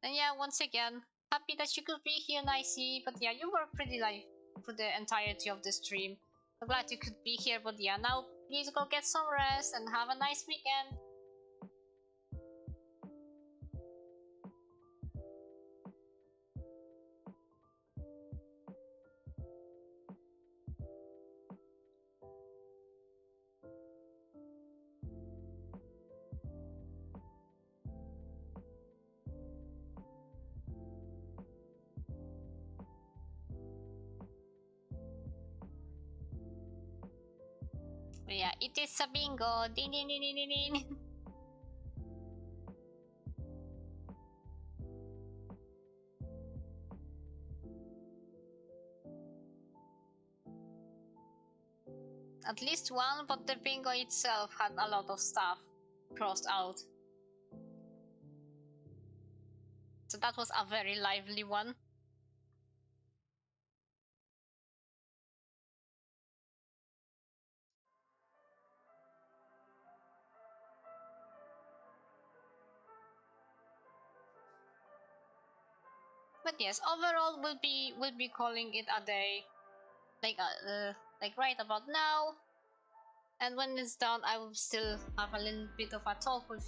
[SPEAKER 1] And yeah, once again, happy that you could be here, Nicey. But yeah, you were pretty live for the entirety of the stream. I'm glad you could be here, but yeah, now please go get some rest and have a nice weekend. But yeah, it is a bingo. Din din din din din din. At least one, but the bingo itself had a lot of stuff crossed out. So that was a very lively one. But yes, overall we'll be calling it a day, like right about now. And when it's done, I will still have a little bit of a talk with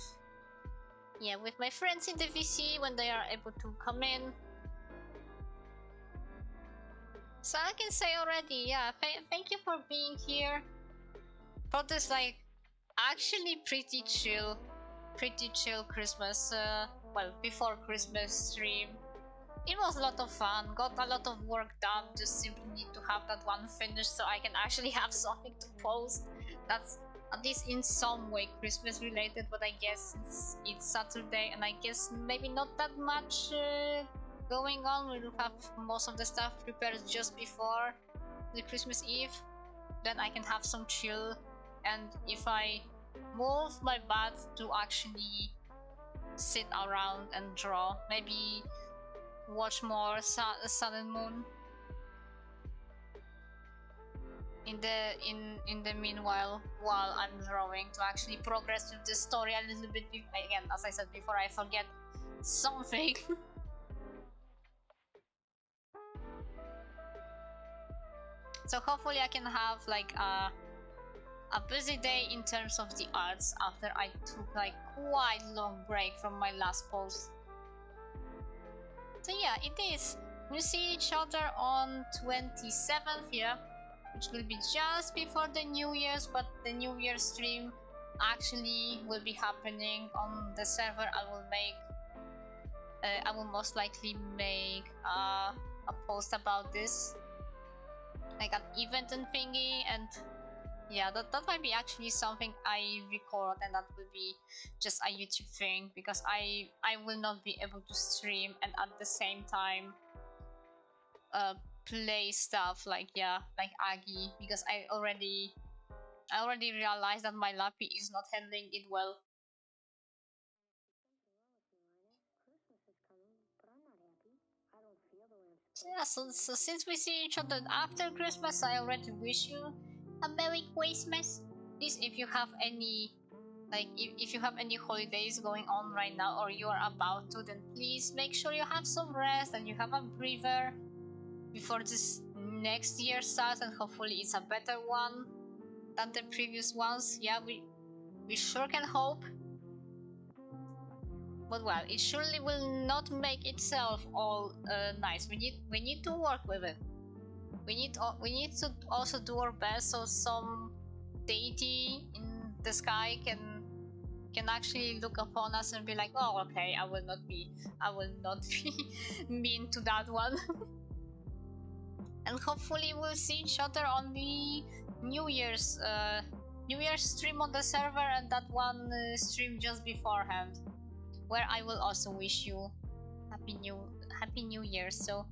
[SPEAKER 1] with my friends in the VC when they are able to come in. So I can say already, yeah, thank you for being here for this like actually pretty chill Christmas. Well, before Christmas stream. It was a lot of fun, got a lot of work done, just simply need to have that one finished so I can actually have something to post that's at least in some way Christmas related, but I guess it's Saturday and I guess maybe not that much going on. We'll have most of the stuff prepared just before the Christmas Eve, then I can have some chill, and if I move my butt to actually sit around and draw, maybe watch more Sun and Moon in the meanwhile while I'm drawing to actually progress with the story a little bit. Again, as I said before, I forget something. So hopefully I can have like a busy day in terms of the arts after I took like quite long break from my last post. So yeah, it is. We'll see each other on 27th, yeah, which will be just before the New Year's, but the New Year's stream actually will be happening on the server. I will most likely make a post about this, like an event and thingy, and yeah, that might be actually something I record, and that will be just a YouTube thing because I will not be able to stream and at the same time play stuff like like Aggie, because I already I already realized that my Lappy is not handling it well. So yeah, so since we see each other after Christmas, I already wish you a Merry Christmas. Please, if you have any, like, if you have any holidays going on right now or you are about to, then please make sure you have some rest and you have a breather before this next year starts, and hopefully it's a better one than the previous ones. Yeah, we sure can hope. But well, it surely will not make itself all nice. We need to work with it. We need to also do our best so some deity in the sky can actually look upon us and be like, oh, okay, I will not be mean to that one. And hopefully we'll see each other on the New Year's stream on the server, and that one stream just beforehand, where I will also wish you happy New Year. So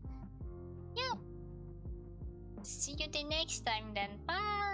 [SPEAKER 1] yeah, see you the next time then. Bye.